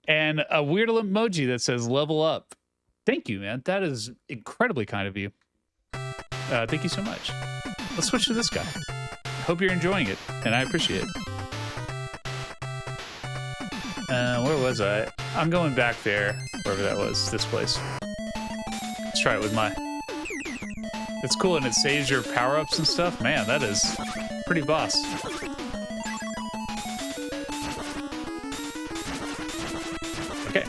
Speaker 1: And a weird emoji that says level up. Thank you, man. That is incredibly kind of you. Thank you so much. Let's switch to this guy. Hope you're enjoying it, and I appreciate it. Where was I? I'm going back there, wherever that was, this place. Let's try it with my... It's cool, and it saves your power-ups and stuff. Man, that is pretty boss. Okay.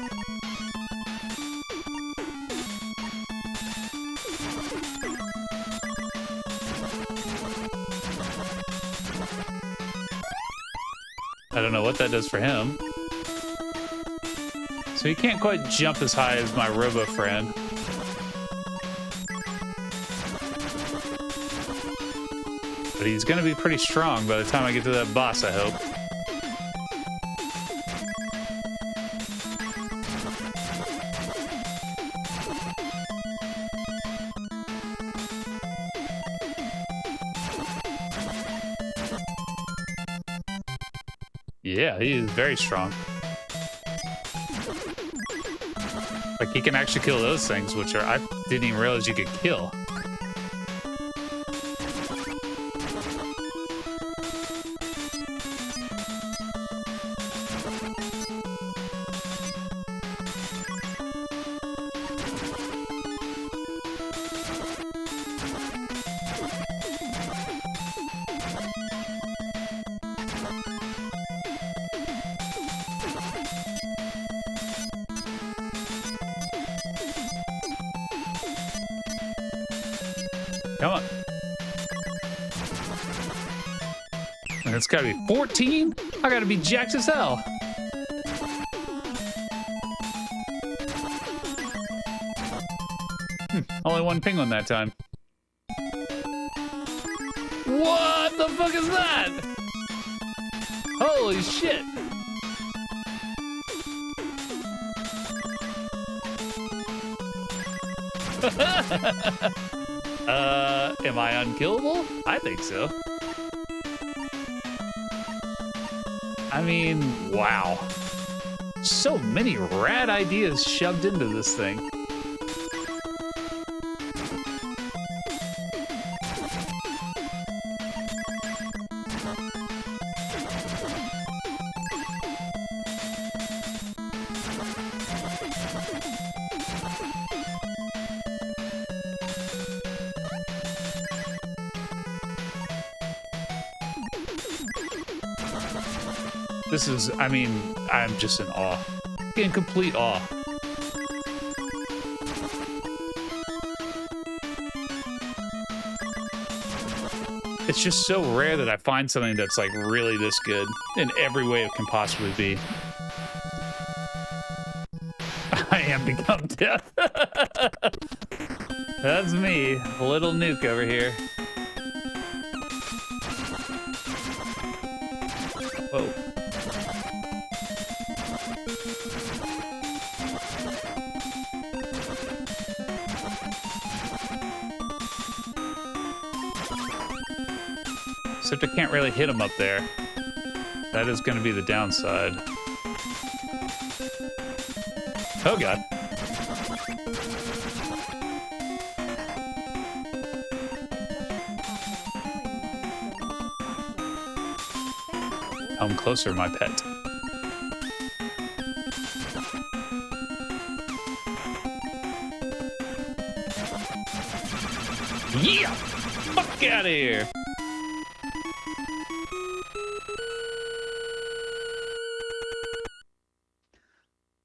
Speaker 1: I don't know what that does for him. So he can't quite jump as high as my robo friend. But he's gonna be pretty strong by the time I get to that boss, I hope. Yeah, he is very strong. Like, he can actually kill those things, which are, I didn't even realize you could kill. Come on. And it's gotta be 14? I gotta be jacked as hell. Only one penguin that time. What the fuck is that? Holy shit. Am I unkillable? I think so. I mean, wow. So many rad ideas shoved into this thing. This is, I mean, I'm just in awe. In complete awe. It's just so rare that I find something that's like really this good in every way it can possibly be. I am become death. That's me, little nuke over here. Whoa. Except I can't really hit him up there. That is going to be the downside. Oh god. Come closer, my pet. Yeah! Fuck out of here!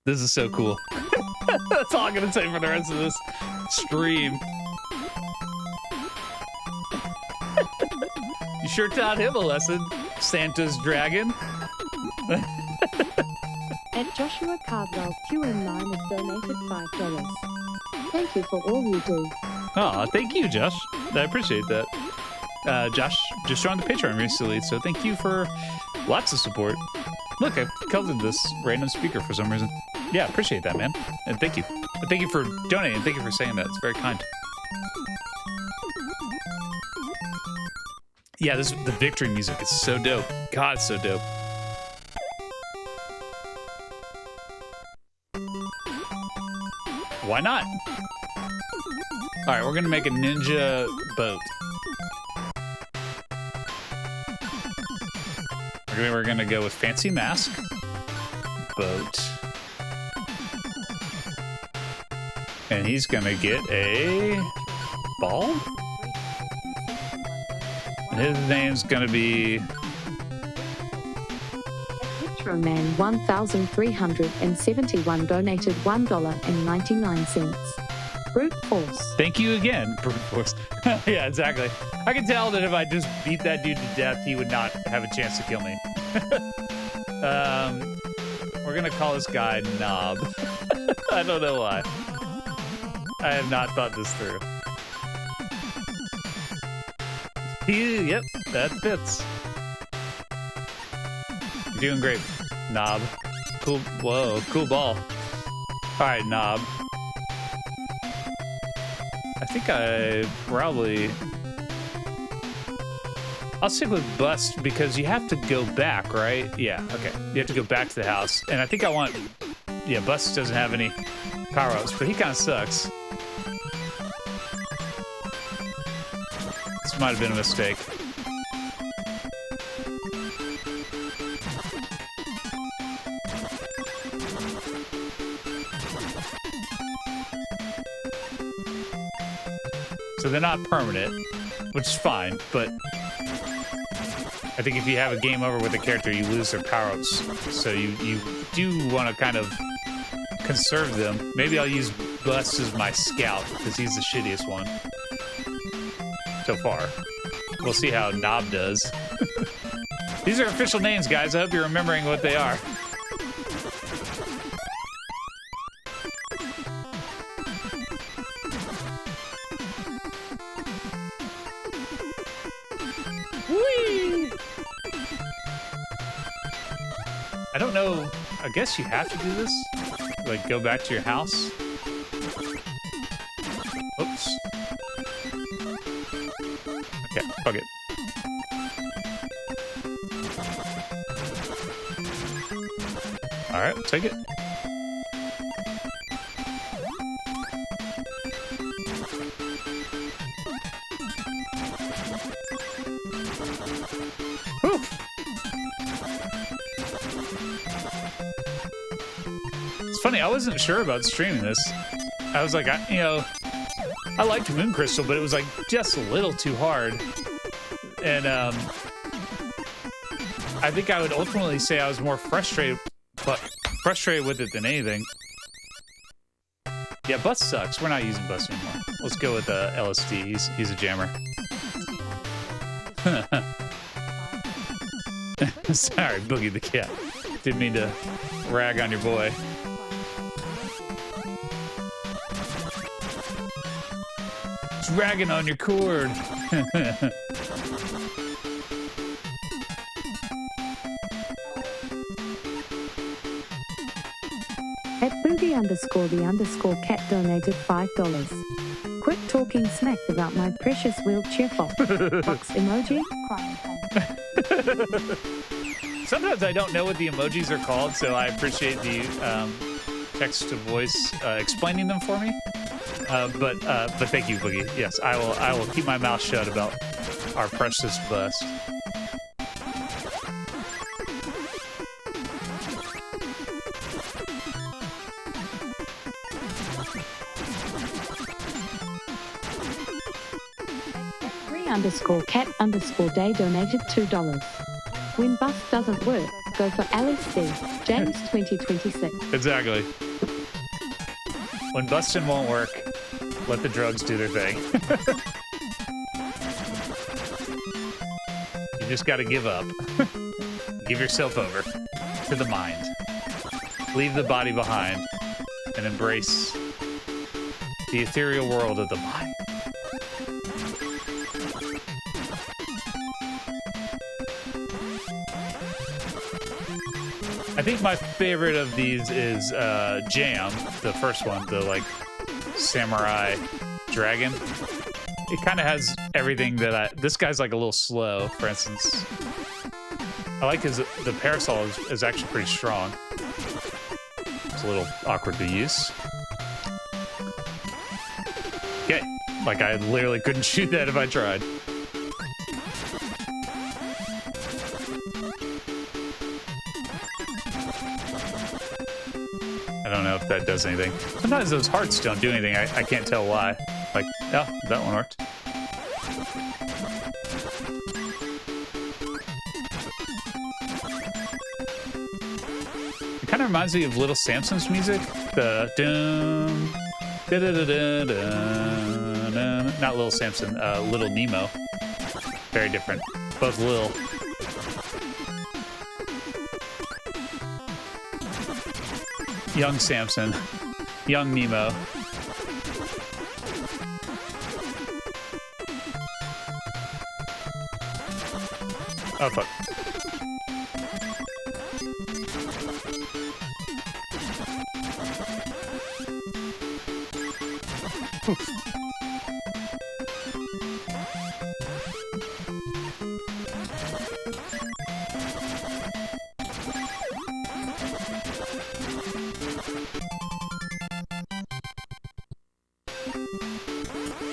Speaker 1: This is so cool. That's all I'm gonna say for the rest of this stream. You sure taught him a lesson, Santa's dragon.
Speaker 2: At Joshua Cardwell, Q&9 has donated $5. Thank you for all you do.
Speaker 1: Aw, thank you, Josh. I appreciate that. Josh just joined the Patreon recently, so thank you for lots of support. Look, I colored this random speaker for some reason. Yeah, appreciate that, man. And thank you. And thank you for donating. Thank you for saying that. It's very kind. Yeah, the victory music is so dope. God, it's so dope. Why not? All right, we're gonna make a ninja boat. We're gonna go with fancy mask, boat, and he's gonna get a ball. And his name's gonna be
Speaker 2: Retroman 1371 donated $1.99. Brute force.
Speaker 1: Thank you again, brute force. Yeah, exactly. I can tell that if I just beat that dude to death, he would not have a chance to kill me. We're gonna call this guy Knob. I don't know why. I have not thought this through. Yep, that fits. You're doing great, Knob. Cool, whoa, cool ball. All right, Knob. I think I probably... I'll stick with Bust because you have to go back, right? Yeah, okay. You have to go back to the house. And I think I want... Yeah, Bust doesn't have any power-ups, but he kind of sucks. This might have been a mistake. So they're not permanent, which is fine, but I think if you have a game over with a character, you lose their power-ups. So you do want to kind of conserve them. Maybe I'll use Bust as my scout, because he's the shittiest one. So far. We'll see how Knob does. These are official names, guys. I hope you're remembering what they are. I don't know. I guess you have to do this. Like, go back to your house. Oops. Okay, fuck it. Alright, take it. Whew. It's funny, I wasn't sure about streaming this. I was like, I liked Moon Crystal, but it was like just a little too hard. And I think I would ultimately say I was more frustrated with it than anything. Yeah, Bus sucks. We're not using Bus anymore. Let's go with LSD. He's a jammer. Sorry, Boogie the cat. Didn't mean to rag on your boy. It's ragging on your cord.
Speaker 2: At Boogie_the_cat donated $5. Quit talking smack about my precious wheelchair fox. Fox emoji. Crying
Speaker 1: Sometimes I don't know what the emojis are called, so I appreciate the text to voice explaining them for me. But thank you, Boogie. Yes, I will keep my mouth shut about our precious bust.
Speaker 2: _cat_day donated $2. When bus doesn't work, go for LSD. James 2026.
Speaker 1: Exactly. When busting won't work, let the drugs do their thing. You just gotta give up. Give yourself over to the mind. Leave the body behind and embrace the ethereal world of the mind. I think my favorite of these is Jam, the first one, the like samurai dragon. It kind of has everything that this guy's like a little slow, for instance. I like the parasol is actually pretty strong. It's a little awkward to use. Okay, like I literally couldn't shoot that if I tried. I don't know if that does anything. Sometimes those hearts don't do anything. I can't tell why. Like, oh, that one worked. It kind of reminds me of Little Samson's music. The dum, da da da da da. Not Little Samson, Little Nemo. Very different. Both Lil. Young Samson, young Nemo. Oh, fuck. Oof.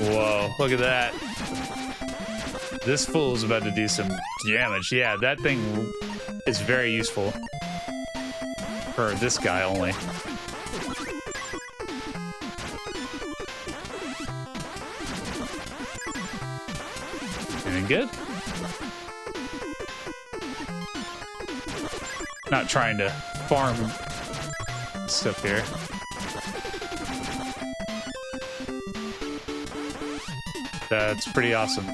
Speaker 1: Whoa, look at that. This fool's about to do some damage. Yeah, that thing is very useful for this guy only. Anything good? Not trying to farm stuff here. That's pretty awesome.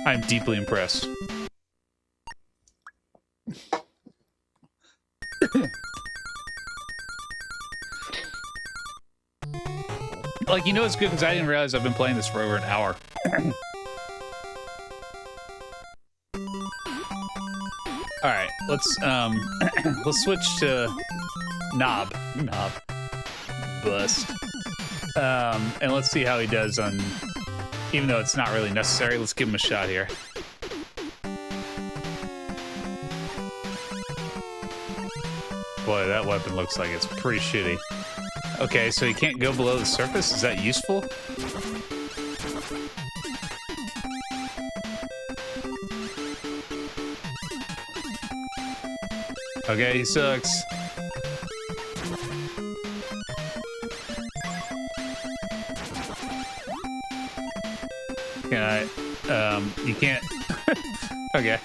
Speaker 1: I'm deeply impressed. Like, you know it's good because I didn't realize I've been playing this for over an hour. let's let's switch to knob bust. And let's see how he does on, even though it's not really necessary. Let's give him a shot here. Boy, that weapon looks like it's pretty shitty. Okay, so he can't go below the surface? Is that useful? Okay, he sucks. Can I? You can't. Okay.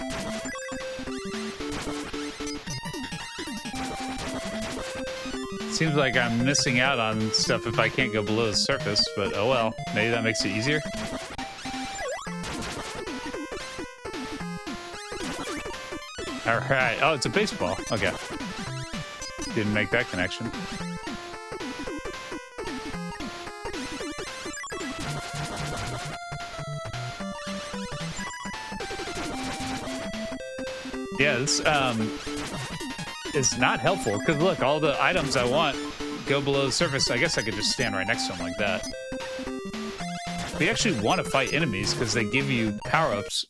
Speaker 1: Seems like I'm missing out on stuff if I can't go below the surface, but oh well. Maybe that makes it easier. Alright. Oh, it's a baseball. Okay. Didn't make that connection. Yeah, this is not helpful, because look, all the items I want go below the surface. I guess I could just stand right next to them like that. We actually want to fight enemies because they give you power-ups.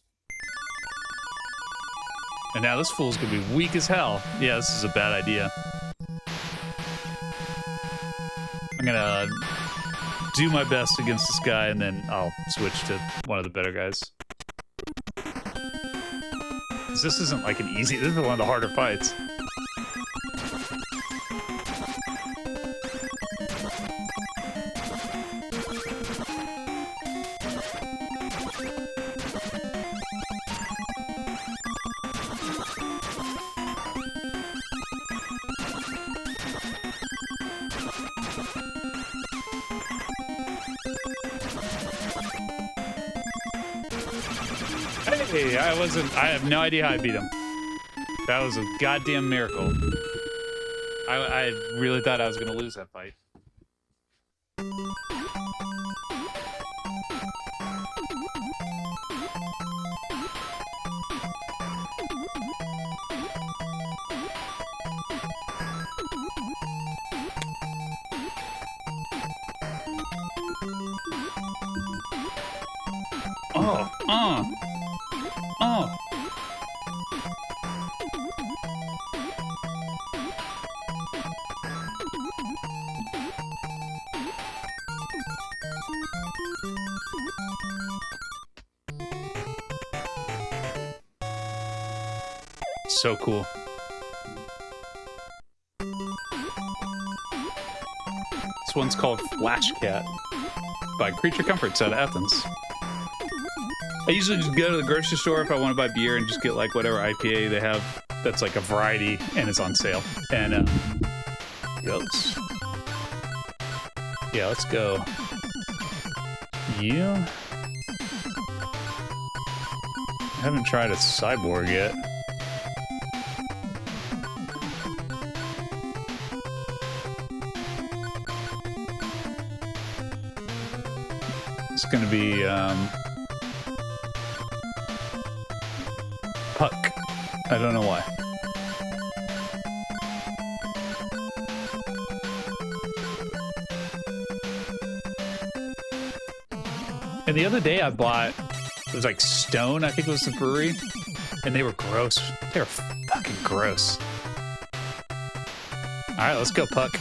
Speaker 1: And now this fool's gonna be weak as hell. Yeah, this is a bad idea. I'm gonna do my best against this guy, and then I'll switch to one of the better guys. This isn't like an easy, this is one of the harder fights. Hey, I have no idea how I beat him. That was a goddamn miracle. I really thought I was gonna lose that fight. So cool. This one's called Flash Cat by Creature Comforts out of Athens. I usually just go to the grocery store if I want to buy beer and just get like whatever IPA they have that's like a variety and is on sale. And goes. Yeah, let's go. You. I haven't tried a cyborg yet. It's gonna be Puck. I don't know why. And the other day I bought, it was like Stone, I think it was the brewery, and they were gross. They were fucking gross. All right, let's go, Puck.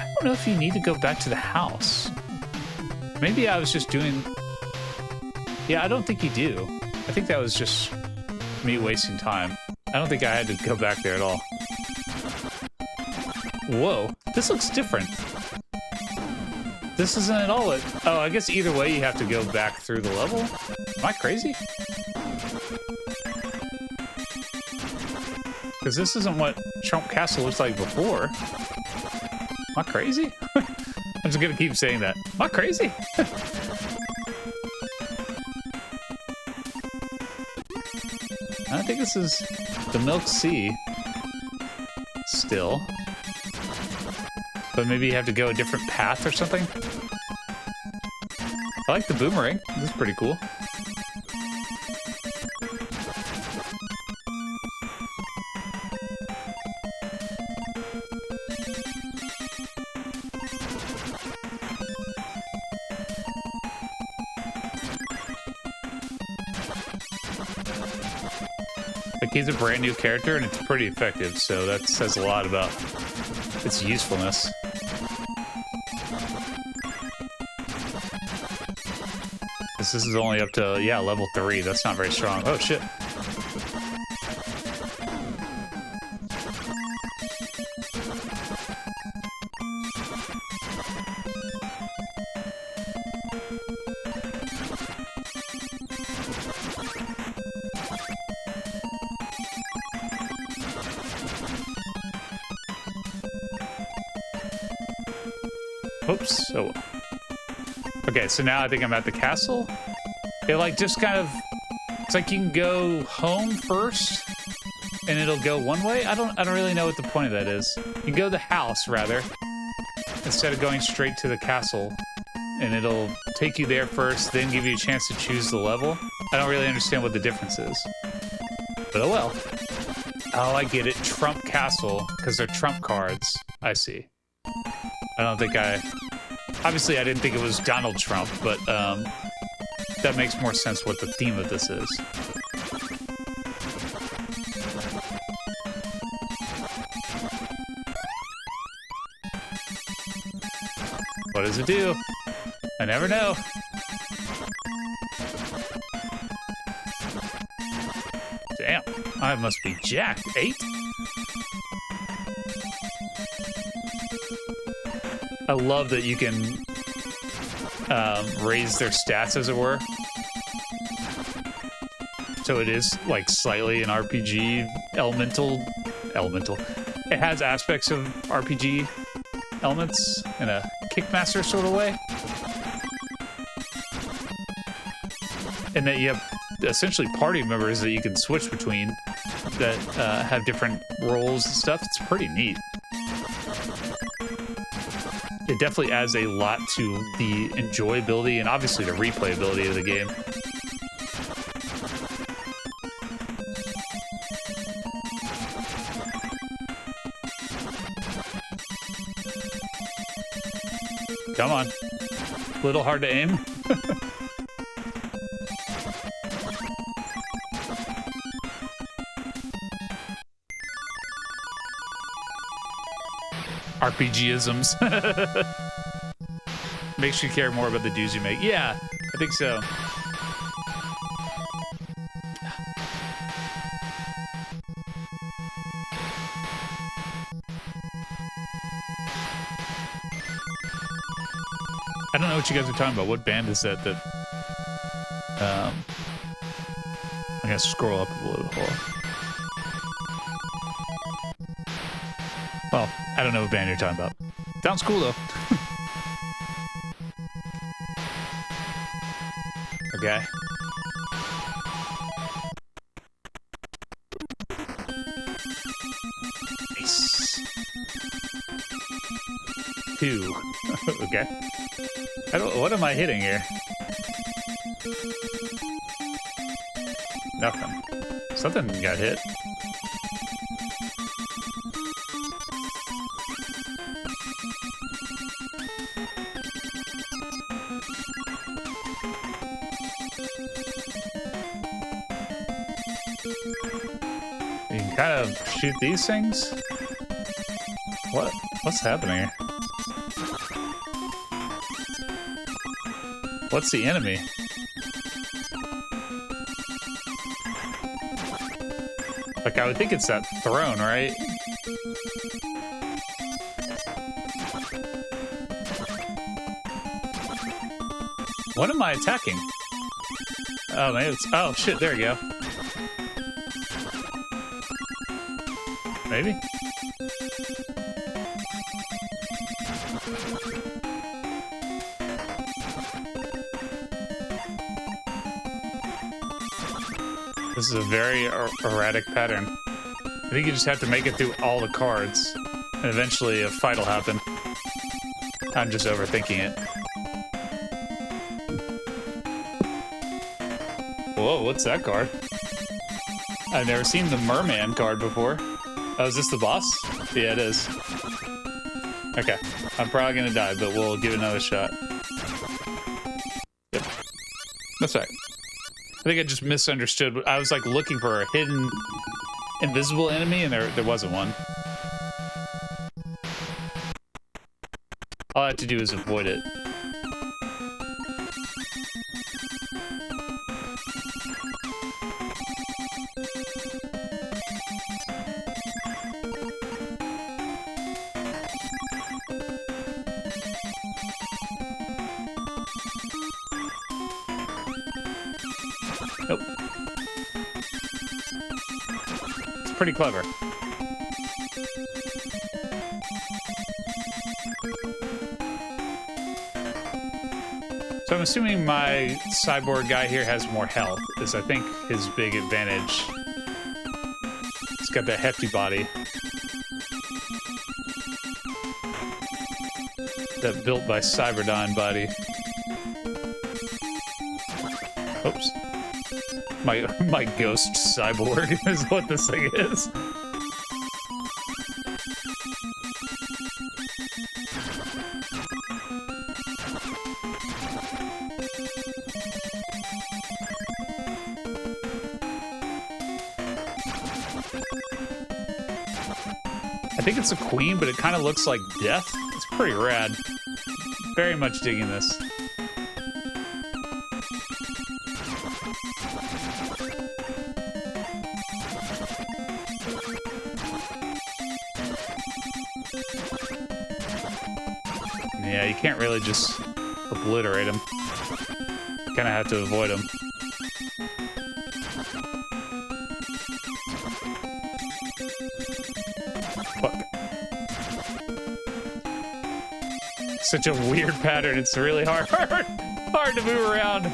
Speaker 1: I don't know if you need to go back to the house. Maybe I was just doing... Yeah, I don't think you do. I think that was just me wasting time. I don't think I had to go back there at all. Whoa, this looks different. This isn't at all it. Oh, I guess either way you have to go back through the level? Am I crazy? Because this isn't what Trump Castle looks like before. Am I crazy? I'm just gonna keep saying that. Am I crazy? I think this is the Milk Sea. Still. But maybe you have to go a different path or something? I like the boomerang. This is pretty cool. Like, he's a brand new character, and it's pretty effective, so that says a lot about its usefulness. This is only up to, yeah, level 3. That's not very strong. Oh, shit. Oops. Oh. Okay, so now I think I'm at the castle. It like just kind of, it's like you can go home first and it'll go one way. I don't really know what the point of that is. You can go to the house rather instead of going straight to the castle, and it'll take you there first, then give you a chance to choose the level. I don't really understand what the difference is, but oh well. Oh, I get it. Trump Castle, because they're trump cards. I see. I don't think obviously I didn't think it was Donald Trump, but that makes more sense what the theme of this is. What does it do? I never know. Damn, I must be jacked. 8? I love that you can raise their stats, as it were. So it is like slightly an RPG elemental. It has aspects of RPG elements in a Kickmaster sort of way. And that you have essentially party members that you can switch between that have different roles and stuff. It's pretty neat. It definitely adds a lot to the enjoyability and obviously the replayability of the game. Come on. A little hard to aim. RPGisms. Makes you care more about the dues you make. Yeah, I think so. I don't know what you guys are talking about. What band is that? I'm gonna scroll up a little. Hold on. Well, I don't know what band you're talking about. Sounds cool though. Okay. Nice. 2. Okay. What am I hitting here? Nothing. Something got hit. You can kind of shoot these things? What's happening here? What's the enemy? Like, I would think it's that throne, right? What am I attacking? Oh, maybe it's... Oh, shit, there we go. Maybe? This is a very erratic pattern. I think you just have to make it through all the cards, and eventually a fight will happen. I'm just overthinking it. Whoa, what's that card? I've never seen the merman card before. Oh, is this the boss? Yeah, it is. Okay, I'm probably gonna die, but we'll give it another shot. Yep, that's right. I think I just misunderstood. I was like looking for a hidden invisible enemy, and there wasn't one. All I have to do is avoid it. Nope. It's pretty clever. So I'm assuming my cyborg guy here has more health, is I think his big advantage. He's got that hefty body. That built by Cyberdyne body. Oops. My ghost cyborg is what this thing is. I think it's a queen, but it kind of looks like death. It's pretty rad. Very much digging this. Yeah, you can't really just obliterate him. You kind of have to avoid him. Fuck. Such a weird pattern. It's really hard to move around.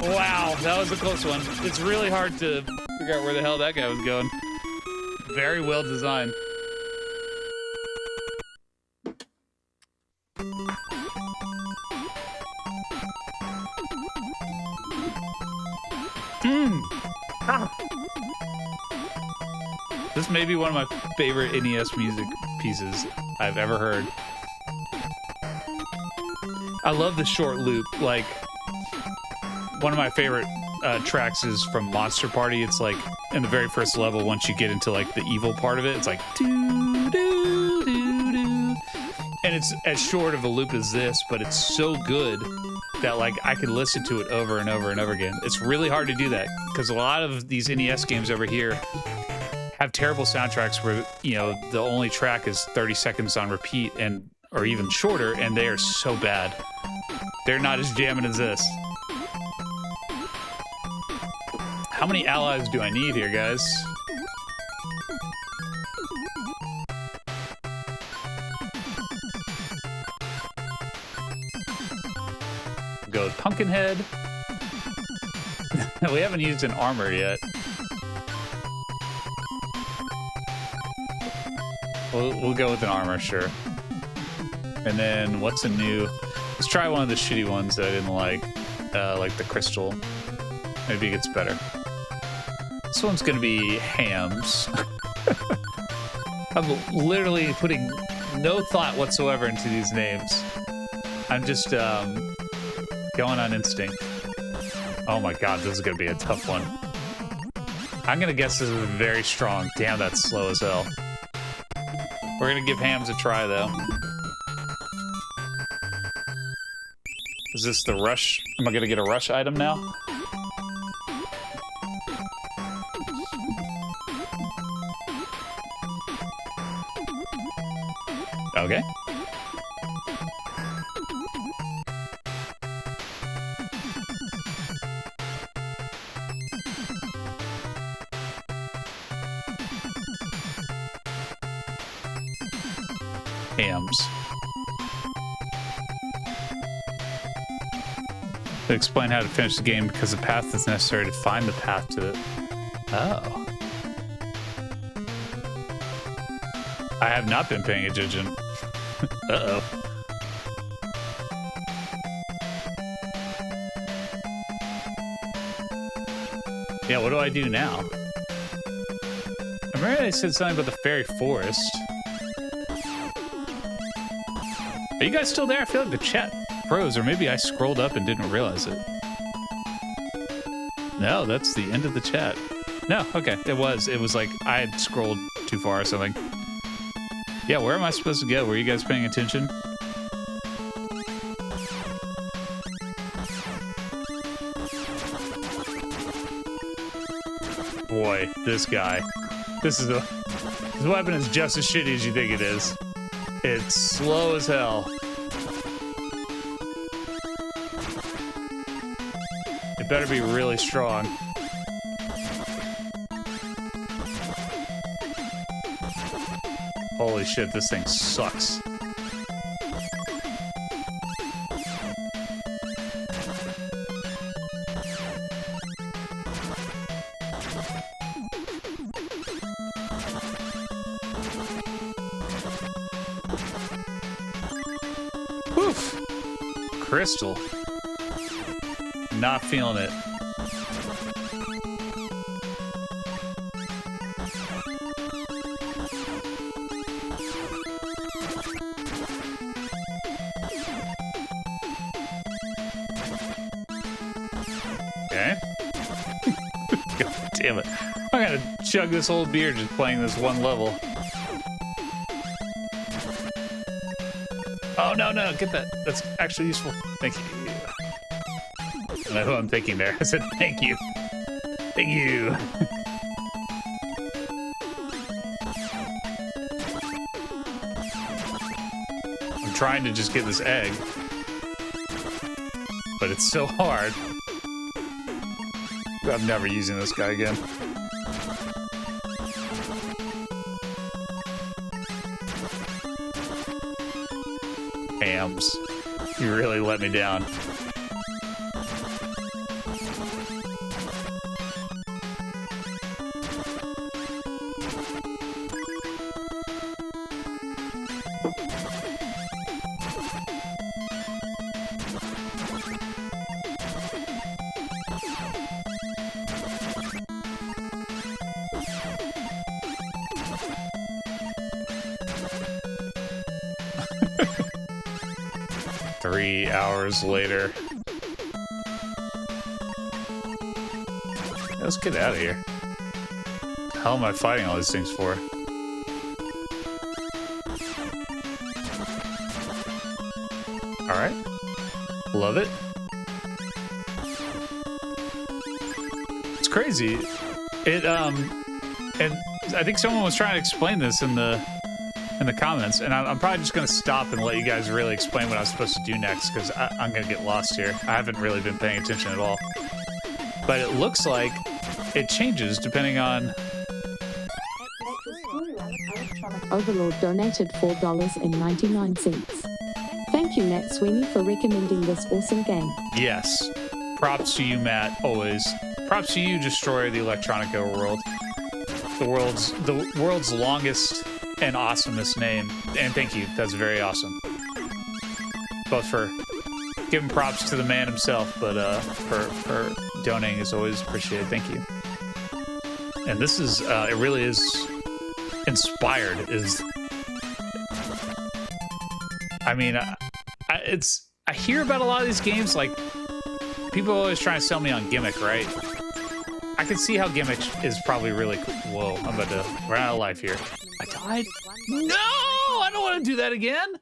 Speaker 1: Wow, that was a close one. It's really hard to figure out where the hell that guy was going. Very well designed. This may be one of my favorite NES music pieces I've ever heard. I love the short loop. Like, one of my favorite tracks is from Monster Party. It's like in the very first level, once you get into like the evil part of it, it's like doo, doo, doo, doo. And it's as short of a loop as this, but it's so good that like I could listen to it over and over and over again. It's really hard to do that because a lot of these NES games over here have terrible soundtracks where, you know, the only track is 30 seconds on repeat and or even shorter, and they are so bad. They're not as jamming as this. How many allies do I need here, guys? Go with Pumpkinhead. We haven't used an armor yet. We'll go with an armor, sure. And then what's a new? Let's try one of the shitty ones that I didn't like the crystal. Maybe it gets better. This one's gonna be Hams. I'm literally putting no thought whatsoever into these names. I'm just going on instinct. Oh my god, this is gonna be a tough one. I'm gonna guess this is very strong. Damn, that's slow as hell. We're gonna give Hams a try, though. Is this the rush? Am I gonna get a rush item now? Okay. Hams. To explain how to finish the game because the path is necessary to find the path to it. Oh. I have not been paying attention. Uh-oh. Yeah, what do I do now? I remember they said something about the fairy forest. Are you guys still there? I feel like the chat froze, or maybe I scrolled up and didn't realize it. No, that's the end of the chat. No, okay, it was. It was like I had scrolled too far or something. Yeah, where am I supposed to go? Were you guys paying attention? Boy, this guy. This weapon is just as shitty as you think it is. It's slow as hell. It better be really strong. Holy shit, this thing sucks. Woof! Crystal. Not feeling it. Okay. God damn it. I'm gonna chug this whole beer just playing this one level. Oh, no, no, get that. That's actually useful. Thank you. I don't know who I'm thinking there. I said thank you. Thank you. I'm trying to just get this egg, but it's so hard. I'm never using this guy again. Hams. You really let me down. Three hours later. Let's get out of here. What the hell am I fighting all these things for? Alright. Love it. It's crazy. And I think someone was trying to explain this in the comments, and I'm probably just gonna stop and let you guys really explain what I was supposed to do next, because I'm gonna get lost here. I haven't really been paying attention at all. But it looks like it changes depending on...
Speaker 2: Overlord donated $4.99. Thank you, Matt Sweeney, for recommending this awesome game.
Speaker 1: Yes. Props to you, Matt, always. Props to you, Destroyer the Electronica World. The world's longest and awesomest name. And thank you. That's very awesome. Both for giving props to the man himself, but for donating is always appreciated. Thank you. And this is it really is inspired. I mean, I hear about a lot of these games, like people are always trying to sell me on Gimmick, right? I can see how Gimmick is probably really cool. Whoa, I'm about to run out of life here. I died? No! I don't want to do that again!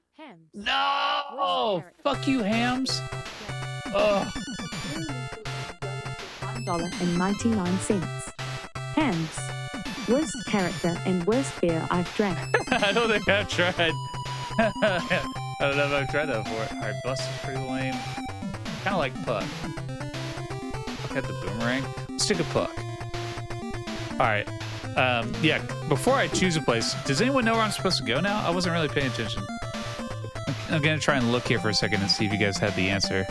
Speaker 1: No! Fuck you, Hams. Ugh.
Speaker 2: $1.99. Hams. Worst character and worst beer I've drank.
Speaker 1: I don't think I've tried. I don't know if I've tried that before. Alright, Bust is pretty lame. Kind of like Puck. Puck had the boomerang. Let's take a Puck. Alright. Yeah, before I choose a place, does anyone know where I'm supposed to go now? I wasn't really paying attention. I'm gonna try and look here for a second and see if you guys had the answer.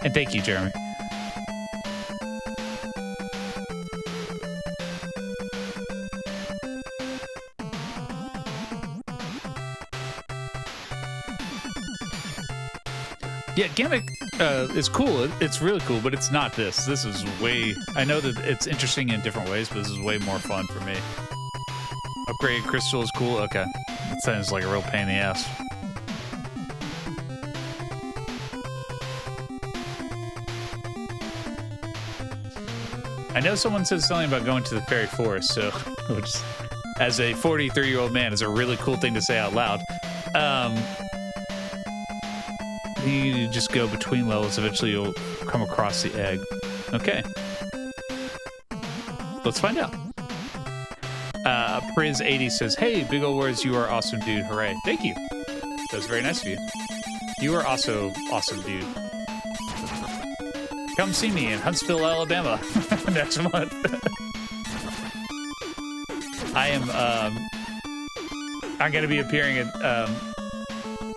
Speaker 1: And thank you, Jeremy. Yeah, Gimmick, It's cool. It's really cool, but it's not this. This is way... I know that it's interesting in different ways, but this is way more fun for me. Upgrade crystal is cool. Okay. That sounds like a real pain in the ass. I know someone said something about going to the fairy forest, so... Which, as a 43-year-old man, is a really cool thing to say out loud. You just go between levels. Eventually, you'll come across the egg. Okay. Let's find out. Priz80 says, "Hey, big ol' words, you are awesome, dude. Hooray." Thank you. That was very nice of you. You are also awesome, dude. Come see me in Huntsville, Alabama next month. I'm going to be appearing at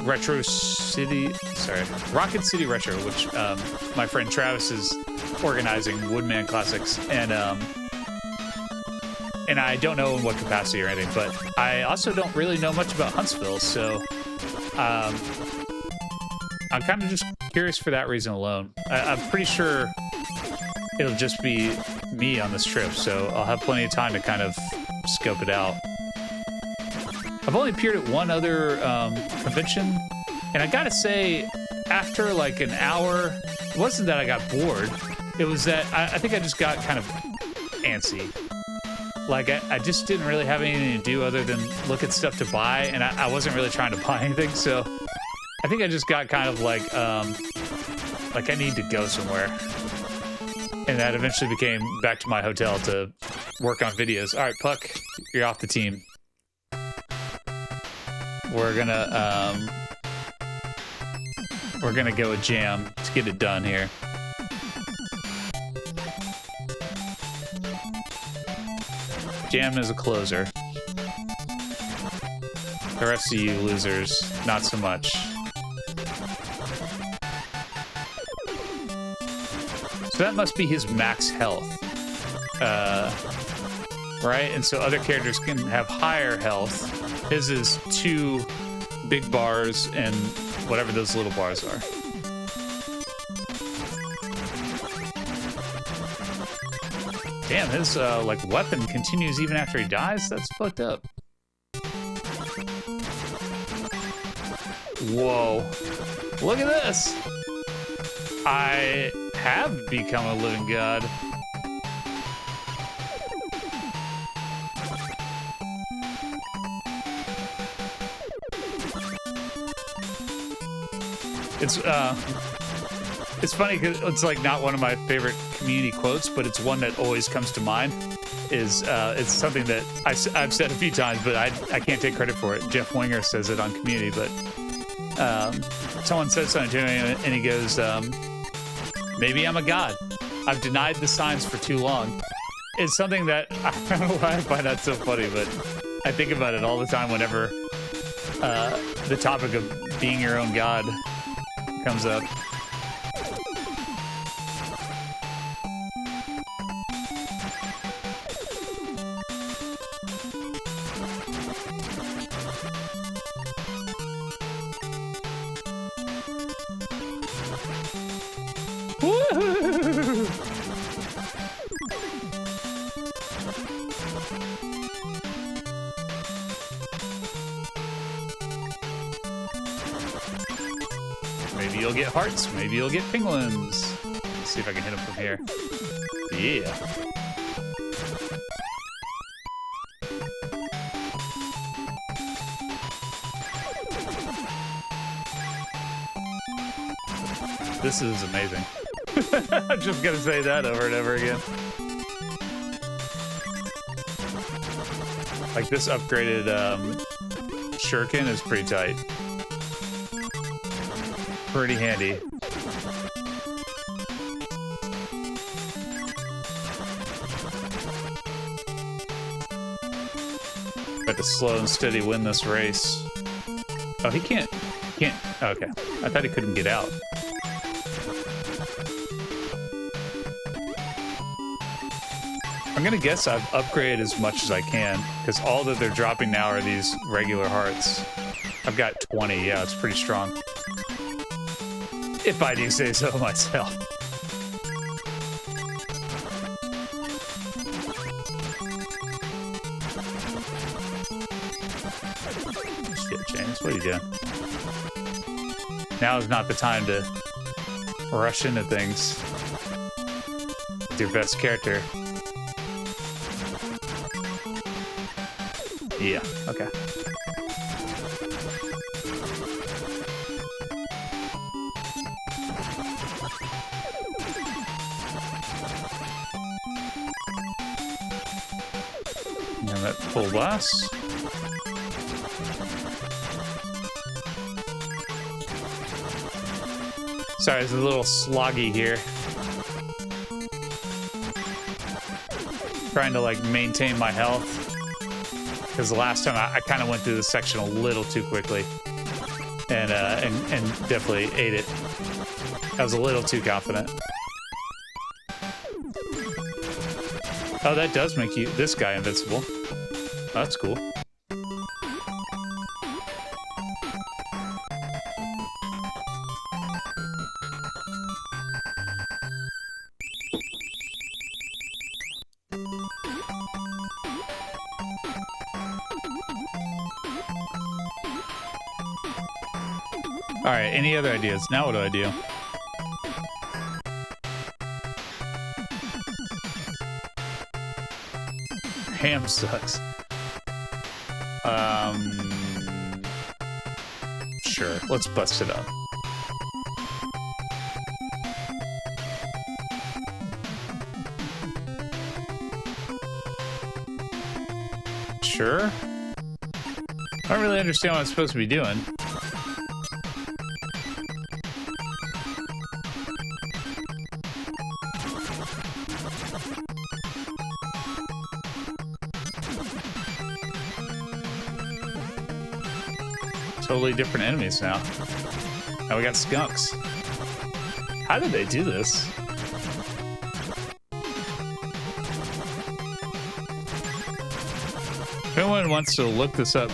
Speaker 1: Rocket City Retro, which my friend Travis is organizing, Woodman Classics, and I don't know in what capacity or anything, but I also don't really know much about Huntsville, so I'm kind of just curious for that reason alone. I'm pretty sure it'll just be me on this trip, so I'll have plenty of time to kind of scope it out. I've only appeared at one other convention, and I gotta say, after like an hour, it wasn't that I got bored, it was that I think I just got kind of antsy. Like, I just didn't really have anything to do other than look at stuff to buy, and I wasn't really trying to buy anything, so I think I just got kind of like I need to go somewhere. And that eventually became back to my hotel to work on videos. All right, Puck, you're off the team. We're gonna go with Jam to get it done here. Jam is a closer. The rest of you losers, not so much. So that must be his max health. Right? And so other characters can have higher health. His is 2 big bars and whatever those little bars are. Damn, his like weapon continues even after he dies? That's fucked up. Whoa. Look at this! I have become a living god. It's funny because it's like not one of my favorite community quotes, but it's one that always comes to mind. It's something that I've said a few times, but I can't take credit for it. Jeff Winger says it on Community, but someone said something to him and he goes, "Maybe I'm a god. I've denied the signs for too long." It's something that I don't know why I find that so funny, but I think about it all the time whenever the topic of being your own god comes up. Maybe you'll get hearts, maybe you'll get penguins. Let's see if I can hit him from here. Yeah. This is amazing. I'm just gonna say that over and over again. Like this upgraded shuriken is pretty tight. Pretty handy. Got to slow and steady win this race. Oh, he can't. Okay. I thought he couldn't get out. I'm gonna guess I've upgraded as much as I can, because all that they're dropping now are these regular hearts. I've got 20, yeah, it's pretty strong. If I do say so myself. Shit, James, what are you doing? Now is not the time to rush into things with your best character. Yeah, okay. And that full blast. Sorry, it's a little sloggy here. Trying to like maintain my health. Because the last time I kind of went through this section a little too quickly. And definitely ate it. I was a little too confident. Oh, that does make you this guy invincible. That's cool. All right, any other ideas? Now what do I do? Ham sucks. Sure, let's bust it up. Sure. I don't really understand what I'm supposed to be doing. Totally different enemies now. Now we got skunks. How did they do this? If anyone wants to look this up,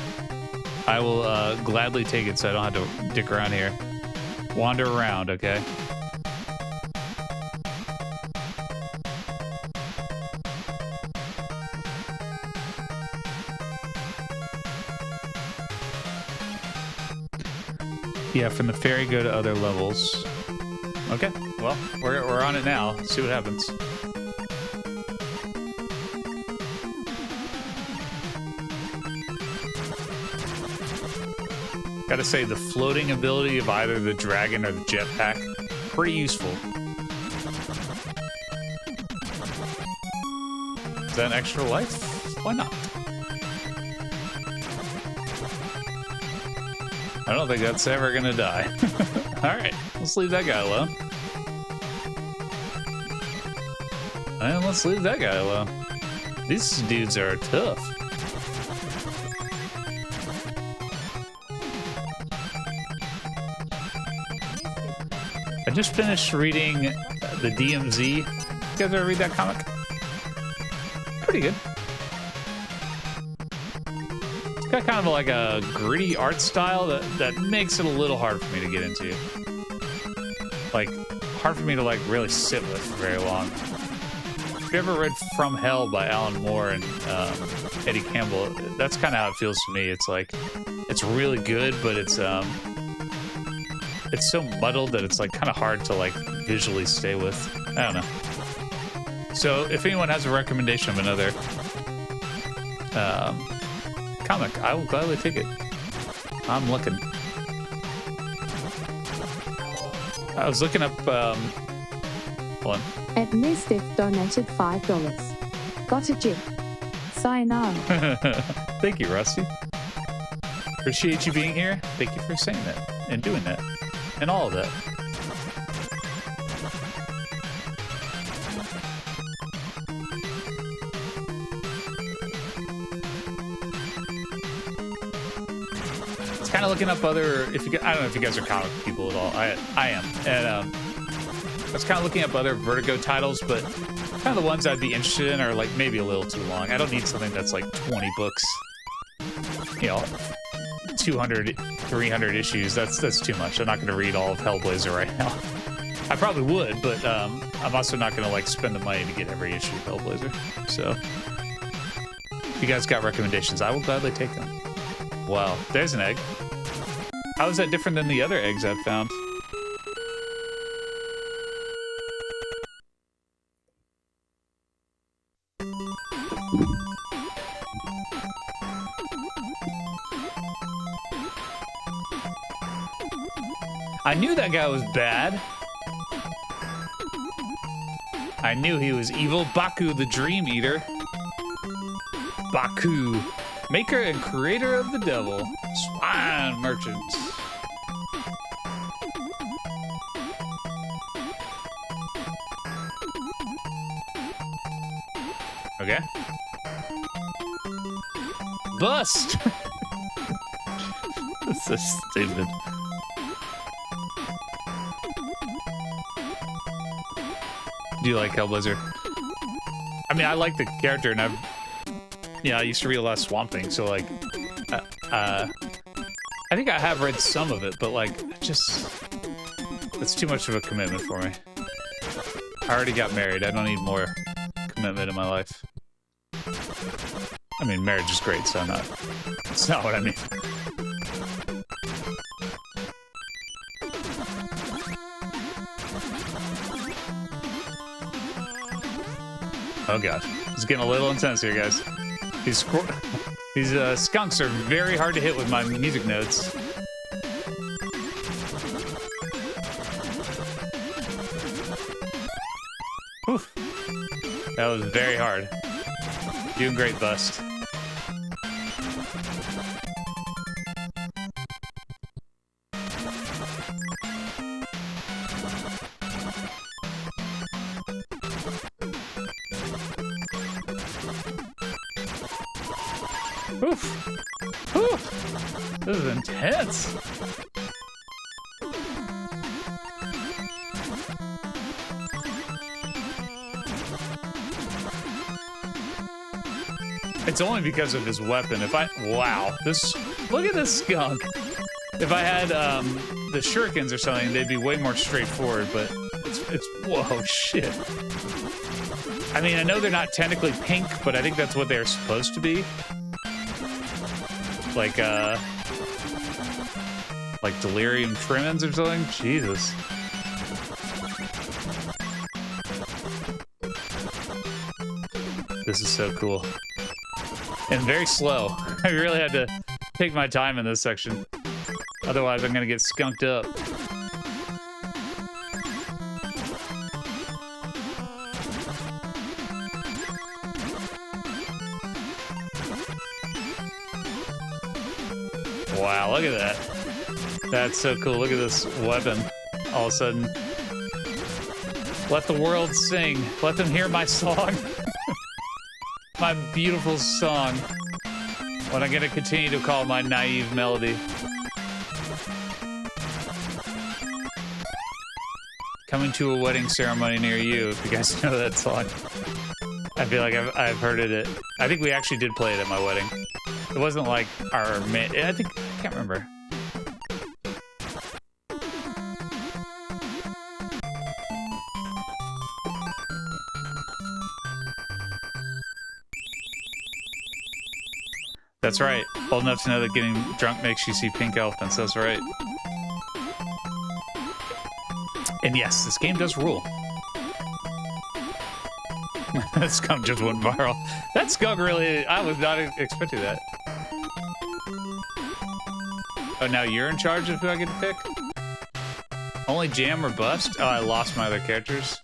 Speaker 1: I will gladly take it so I don't have to dick around here. Wander around, okay? Yeah, from the ferry go to other levels. Okay, well, we're on it now. Let's see what happens. Gotta say, the floating ability of either the dragon or the jetpack, pretty useful. Is that an extra life? Why not? I don't think that's ever gonna die. Alright, let's leave that guy alone. And let's leave that guy alone. These dudes are tough. I just finished reading the DMZ. You guys ever read that comic? Pretty good. It's got kind of like a gritty art style that makes it a little hard for me to get into. Like, hard for me to like really sit with for very long. If you ever read From Hell by Alan Moore and Eddie Campbell, that's kind of how it feels to me. It's like, it's really good, but it's so muddled that it's like kind of hard to like visually stay with. I don't know. So if anyone has a recommendation of another comic, I will gladly take it. I'm looking. I was looking up, hold on.
Speaker 2: At Misdef donated $5. Got a jet. Sayonara.
Speaker 1: Thank you, Rusty. Appreciate you being here. Thank you for saying that and doing that and all of that. It's kind of looking up other. I don't know if you guys are comic people at all. I am, and I was kind of looking up other Vertigo titles, but kind of the ones I'd be interested in are like maybe a little too long. I don't need something that's like 20 books. You know, 200, 300 issues. That's too much. I'm not going to read all of Hellblazer right now. I probably would, but I'm also not going to like spend the money to get every issue of Hellblazer. So if you guys got recommendations, I will gladly take them. Wow, there's an egg. How is that different than the other eggs I've found? I knew that guy was bad. I knew he was evil. Baku the Dream Eater. Baku, maker and creator of the devil. Swine merchants. Okay. Bust! That's so stupid. Do you like Hellblazer? I mean, I like the character, and I used to read a lot of Swamp Thing, so like, I think I have read some of it, but like, it's too much of a commitment for me. I already got married. I don't need more commitment in my life. I mean, marriage is great, so it's not what I mean. Oh god, it's getting a little intense here, guys. These skunks are very hard to hit with my music notes. Whew. That was very hard. Doing great, Bust. Oof. Oof. This is intense. It's only because of his weapon. Wow, look at this skunk. If I had the shurikens or something, they'd be way more straightforward, but whoa, shit. I mean, I know they're not technically pink, but I think that's what they're supposed to be. Like delirium tremens or something? Jesus. This is so cool. And very slow. I really had to take my time in this section. Otherwise, I'm gonna get skunked up. Wow, look at that. That's so cool. Look at this weapon. All of a sudden. Let the world sing. Let them hear my song. My beautiful song. What I'm gonna continue to call my naive melody. Coming to a wedding ceremony near you, if you guys know that song. I feel like I've heard it. I think we actually did play it at my wedding. It wasn't like our main, I can't remember. That's right. Old enough to know that getting drunk makes you see pink elephants. That's right. And yes, this game does rule. That skunk just went viral. That skunk really, I was not expecting that. Oh, now you're in charge of who I get to pick? Only Jam or Bust? Oh, I lost my other characters.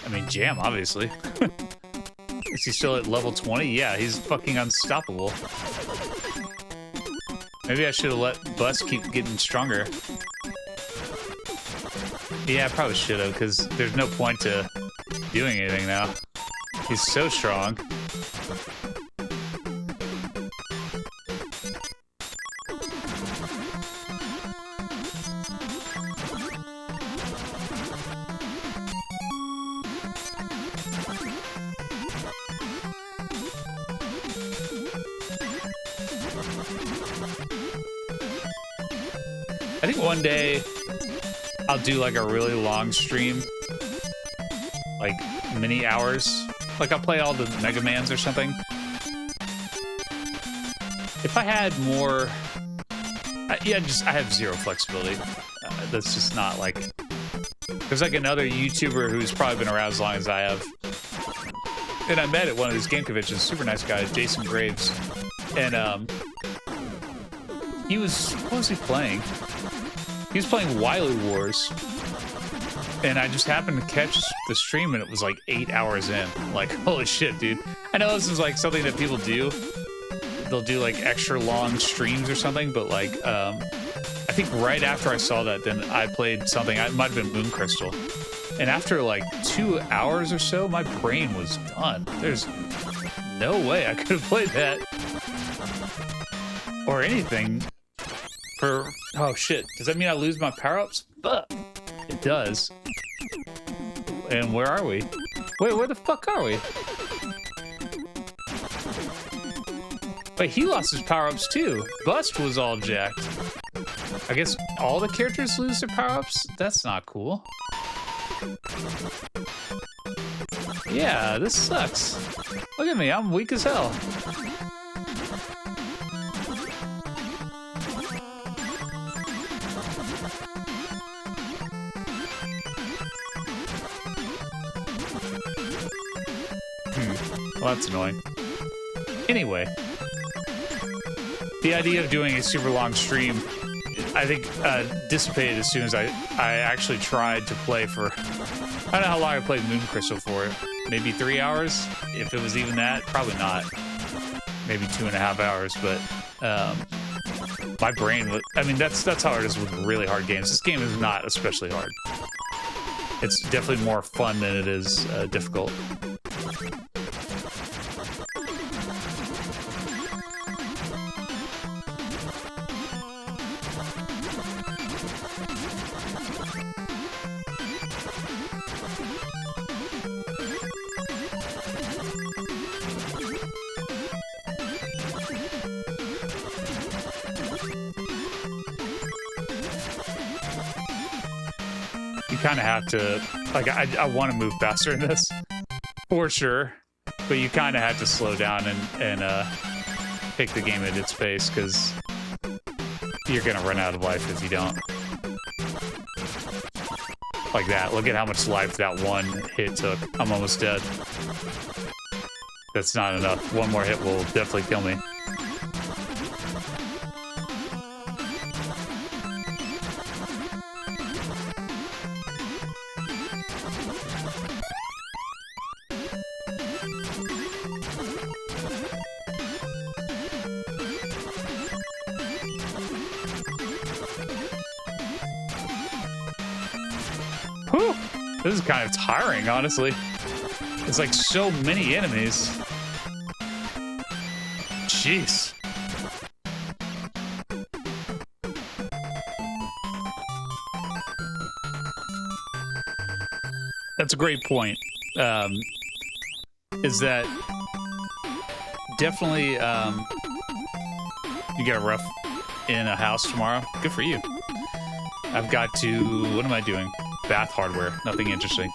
Speaker 1: I mean, Jam, obviously. Is he still at level 20? Yeah, he's fucking unstoppable. Maybe I should have let Bust keep getting stronger. Yeah, I probably should have, because there's no point to doing anything now. He's so strong. I think one day I'll do like a really long stream, like many hours. Like I'll play all the Mega Mans or something. If I had more, I have zero flexibility. That's just not like. There's like another YouTuber who's probably been around as long as I have, and I met at one of these game conventions. Super nice guy, Jason Graves, and he was what was he playing? He was playing Wily Wars, and I just happened to catch the stream, and it was like 8 hours in. Like, holy shit, dude! I know this is like something that people do. They'll do like extra long streams or something, but like, I think right after I saw that, then I played something. It might have been Moon Crystal, and after like 2 hours or so, my brain was done. There's no way I could have played that or anything. For oh shit, does that mean I lose my power-ups? But it does. And where are we? Wait, where the fuck are we? Wait, he lost his power-ups too. Bust was all jacked. I guess all the characters lose their power-ups? That's not cool. Yeah, this sucks. Look at me, I'm weak as hell. Well, that's annoying. Anyway, the idea of doing a super long stream, I think, dissipated as soon as I actually tried to play for. I don't know how long I played Moon Crystal for. Maybe 3 hours, if it was even that. Probably not. Maybe 2.5 hours. But my brain was. I mean, that's how it is with really hard games. This game is not especially hard. It's definitely more fun than it is difficult. Kind of have to, like, I want to move faster in this for sure, but you kind of have to slow down and take the game at its pace, because you're gonna run out of life if you don't. Like that, look at how much life that one hit took. I'm almost dead. That's not enough. One more hit will definitely kill me. This is kind of tiring, honestly. It's like so many enemies. Jeez. That's a great point. Is that definitely you get a rough in a house tomorrow? Good for you. I've got to, what am I doing? Bath hardware, nothing interesting.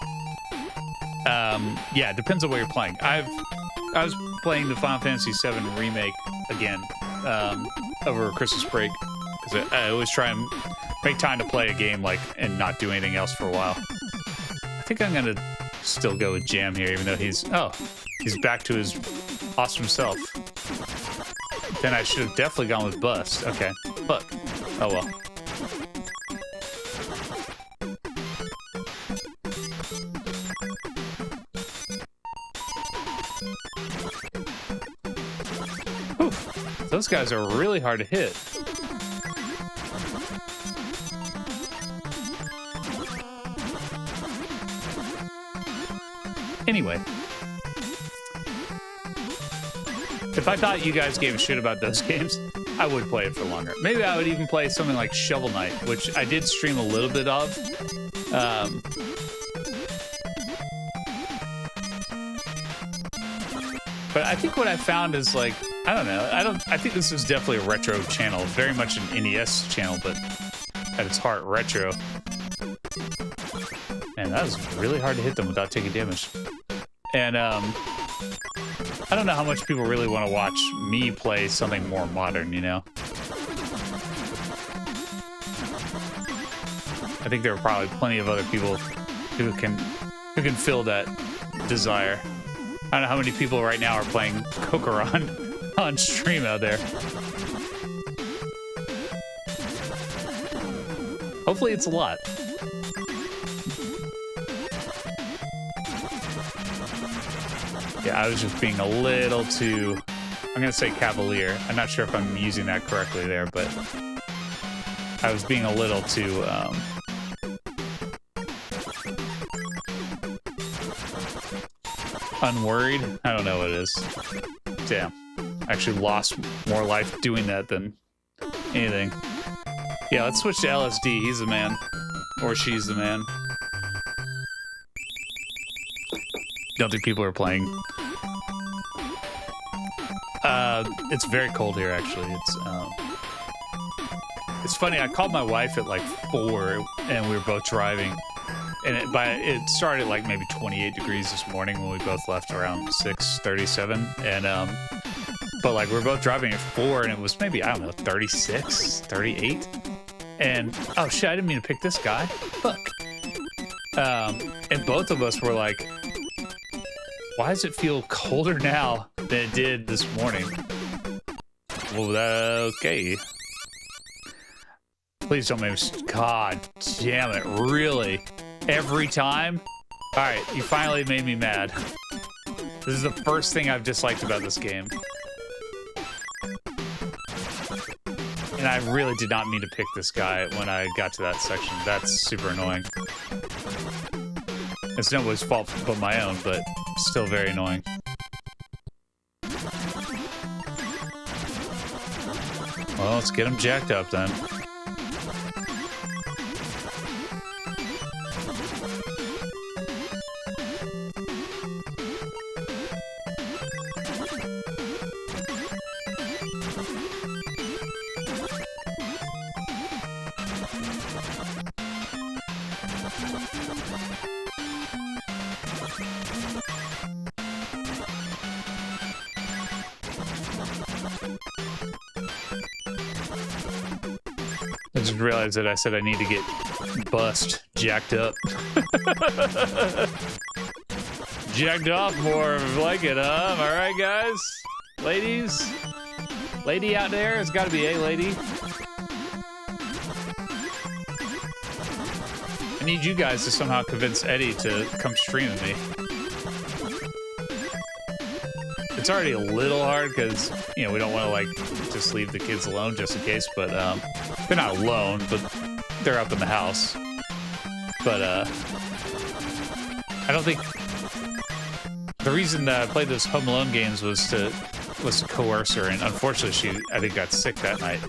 Speaker 1: Yeah, it depends on what you're playing. I was playing the Final Fantasy VII remake again over Christmas break, because I always try and make time to play a game and not do anything else for a while. I think I'm gonna still go with Jam here, even though he's back to his awesome self. Then I should have definitely gone with Bust. Okay, fuck. Oh well. Those guys are really hard to hit. Anyway. If I thought you guys gave a shit about those games, I would play it for longer. Maybe I would even play something like Shovel Knight, which I did stream a little bit of. But I think what I found is I don't know. I think this is definitely a retro channel, very much an NES channel, but at its heart retro. And that was really hard to hit them without taking damage. And I don't know how much people really want to watch me play something more modern, you know? I think there are probably plenty of other people who can fill that desire. I don't know how many people right now are playing COCORON on stream out there. Hopefully it's a lot. Yeah, I was just being a little too, I'm gonna say cavalier. I'm not sure if I'm using that correctly there, but I was being a little too, unworried? I don't know what it is. Damn. I actually lost more life doing that than anything. Yeah, let's switch to LSD. He's the man. Or she's the man. Don't think people are playing. It's very cold here, actually. It's funny, I called my wife at like 4 and we were both driving. And it started like maybe 28 degrees this morning when we both left around 6:37. And but like we're both driving at 4 and it was maybe, I don't know, 36, 38. And oh shit, I didn't mean to pick this guy. Fuck. And both of us were like, why does it feel colder now than it did this morning? Well, okay. Please don't make me. God damn it, really? Every time? Alright, you finally made me mad. This is the first thing I've disliked about this game. And I really did not mean to pick this guy when I got to that section. That's super annoying. It's nobody's fault but my own, but still very annoying. Well, let's get him jacked up then. I just realized that I said I need to get jacked up. Jacked off more like it, huh? Am I right, guys? Ladies? Lady out there? It's gotta be a lady. I need you guys to somehow convince Eddie to come stream with me. It's already a little hard because, you know, we don't want to, like, just leave the kids alone just in case, but, they're not alone, but they're up in the house. But, I don't think... The reason that I played those Home Alone games was to coerce her, and unfortunately she, I think, got sick that night.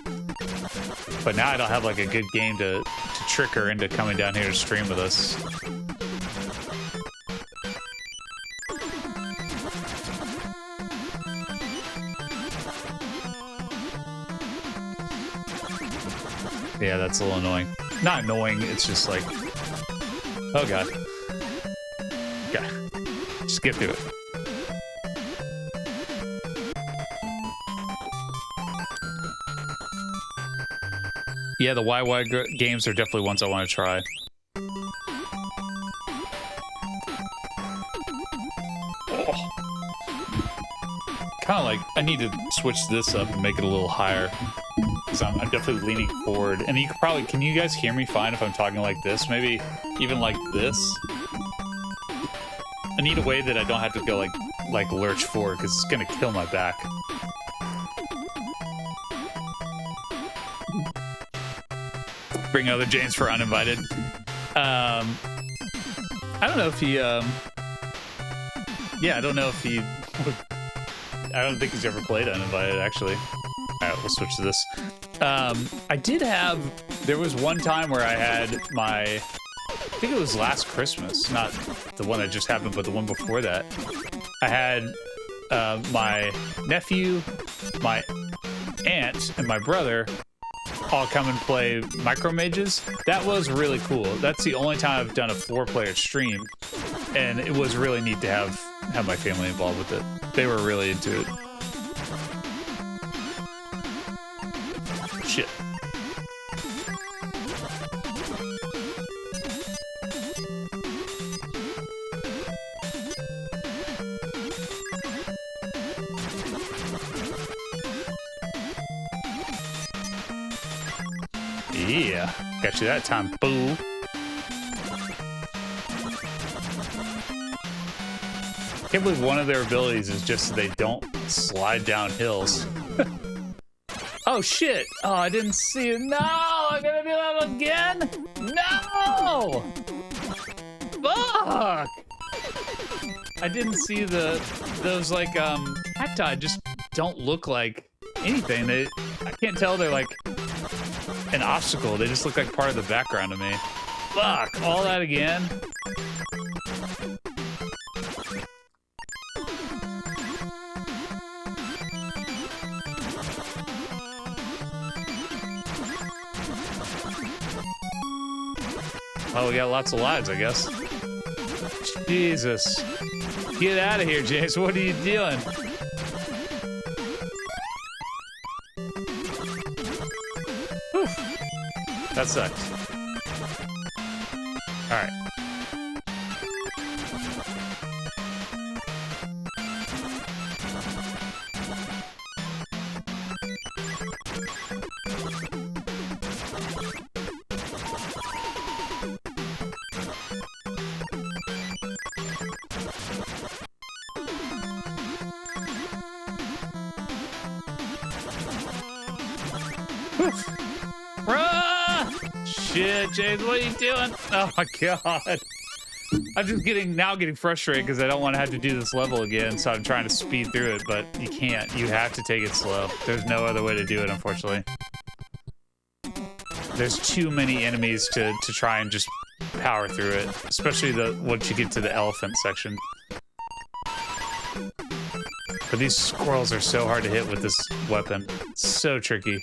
Speaker 1: But now I don't have, like, a good game to trick her into coming down here to stream with us. Yeah, that's a little annoying. Not annoying, it's just like... Oh god. Yeah. Just get through it. Yeah, the YY games are definitely ones I want to try. Oh. Kind of like, I need to switch this up and make it a little higher. Because I'm definitely leaning forward. And you could probably, can you guys hear me fine if I'm talking like this? Maybe even like this? I need a way that I don't have to go like lurch forward, because it's going to kill my back. Bring other James for uninvited. I don't know if he, yeah, I don't know if he would, I don't think he's ever played uninvited, actually. Alright, we'll switch to this. I did have, there was one time where I had my, I think it was last Christmas, not the one that just happened, but the one before that. I had my nephew, my aunt, and my brother all come and play micro mages. That was really cool. That's the only time I've done a 4-player stream, and it was really neat to have my family involved with it. They were really into it. Shit. Yeah, got you that time, boo. Can't believe one of their abilities is just so they don't slide down hills. Oh shit! Oh, I didn't see it. No! I'm gonna do that again? No! Fuck! I didn't see those like cacti just don't look like anything. I can't tell they're like an obstacle. They just look like part of the background to me. Fuck! All that again? Oh, we got lots of lives, I guess. Jesus. Get out of here, James. What are you doing? Whew. That sucked. All right. Shit, James, what are you doing? Oh my god. I'm just getting frustrated because I don't want to have to do this level again, so I'm trying to speed through it, but you can't. You have to take it slow. There's no other way to do it, unfortunately. There's too many enemies to try and just power through it, especially once you get to the elephant section. But these squirrels are so hard to hit with this weapon. It's so tricky.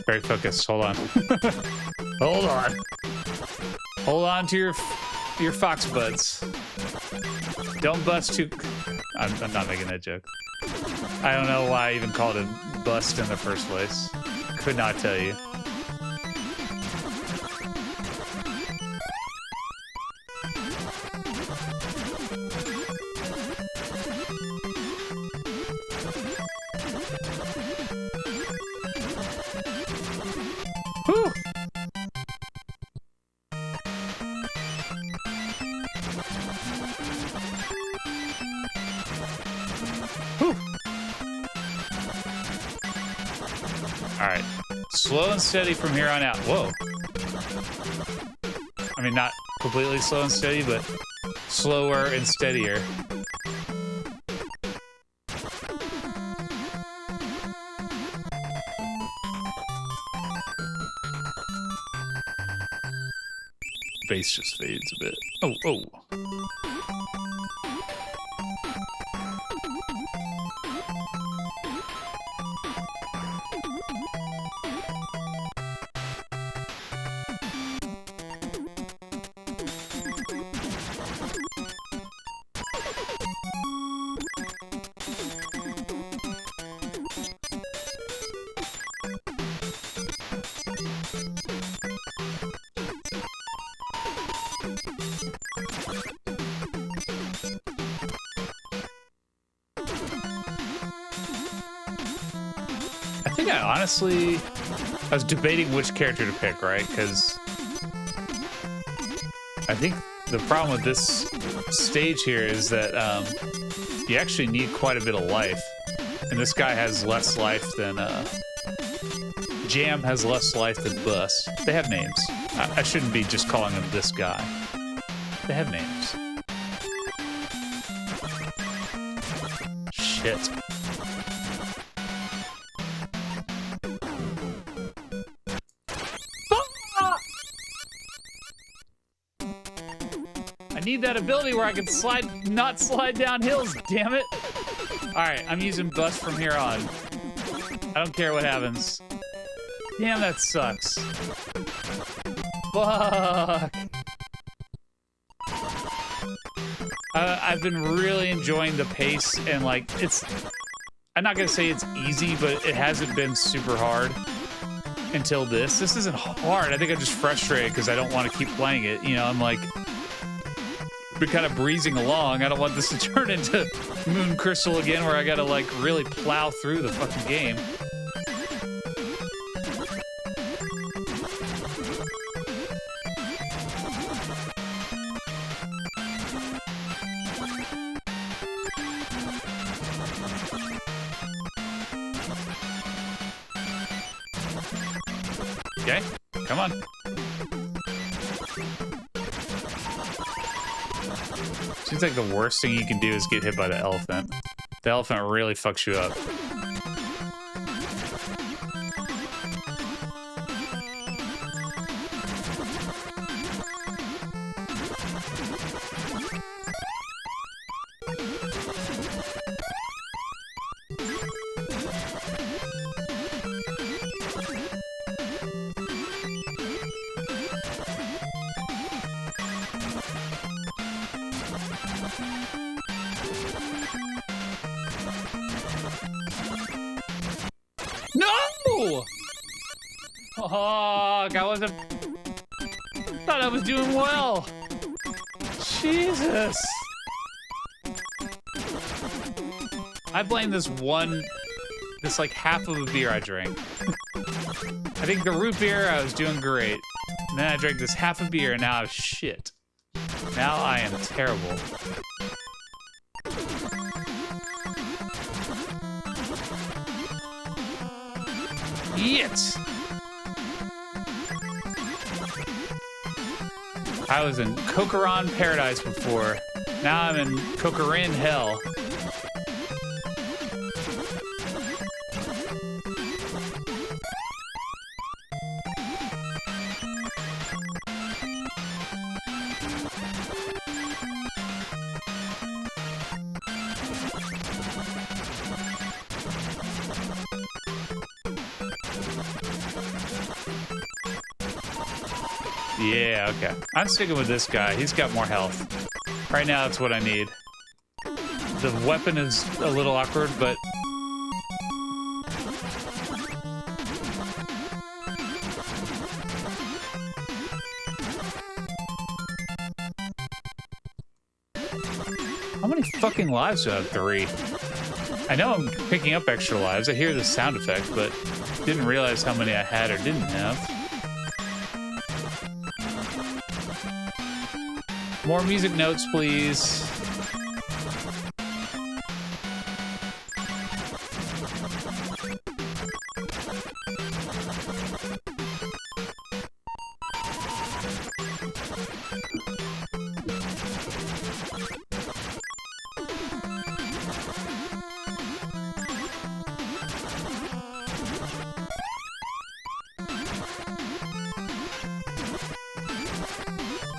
Speaker 1: Very focused. Hold on. Hold on. Hold on to your fox butts. Don't bust too. I'm not making that joke. I don't know why I even called it bust in the first place. Could not tell you. Whew. Whew. All right, slow and steady from here on out. Whoa. I mean, not completely slow and steady, but slower and steadier. Bass just fades a bit. Oh, oh. Honestly, I was debating which character to pick, right? Because I think the problem with this stage here is that you actually need quite a bit of life. And And this guy has less life than, Jam has less life than Bus. They have names. I shouldn't be just calling him this guy. They have names. Shit. I need that ability where I can not slide down hills, damn it. Alright, I'm using Bus from here on. I don't care what happens. Damn, that sucks. Fuck. I've been really enjoying the pace and like I'm not gonna say it's easy, but it hasn't been super hard until this. This isn't hard. I think I'm just frustrated because I don't want to keep playing it. You know, I'm like, been kind of breezing along. I don't want this to turn into Moon Crystal again where I gotta like really plow through the fucking game. Okay, come on. Seems like the worst thing you can do is get hit by the elephant. The elephant really fucks you up. No! Oh, I thought I was doing well. Jesus. I blame this like half of a beer I drank. I think the root beer, I was doing great. And then I drank this half a beer and now I'm shit. Now I am terrible. Yet. I was in COCORON Paradise before. Now I'm in COCORON Hell. Yeah, okay. I'm sticking with this guy. He's got more health. Right now, that's what I need. The weapon is a little awkward, but... How many fucking lives do I have? 3. I know I'm picking up extra lives. I hear the sound effect, but didn't realize how many I had or didn't have. More music notes, please.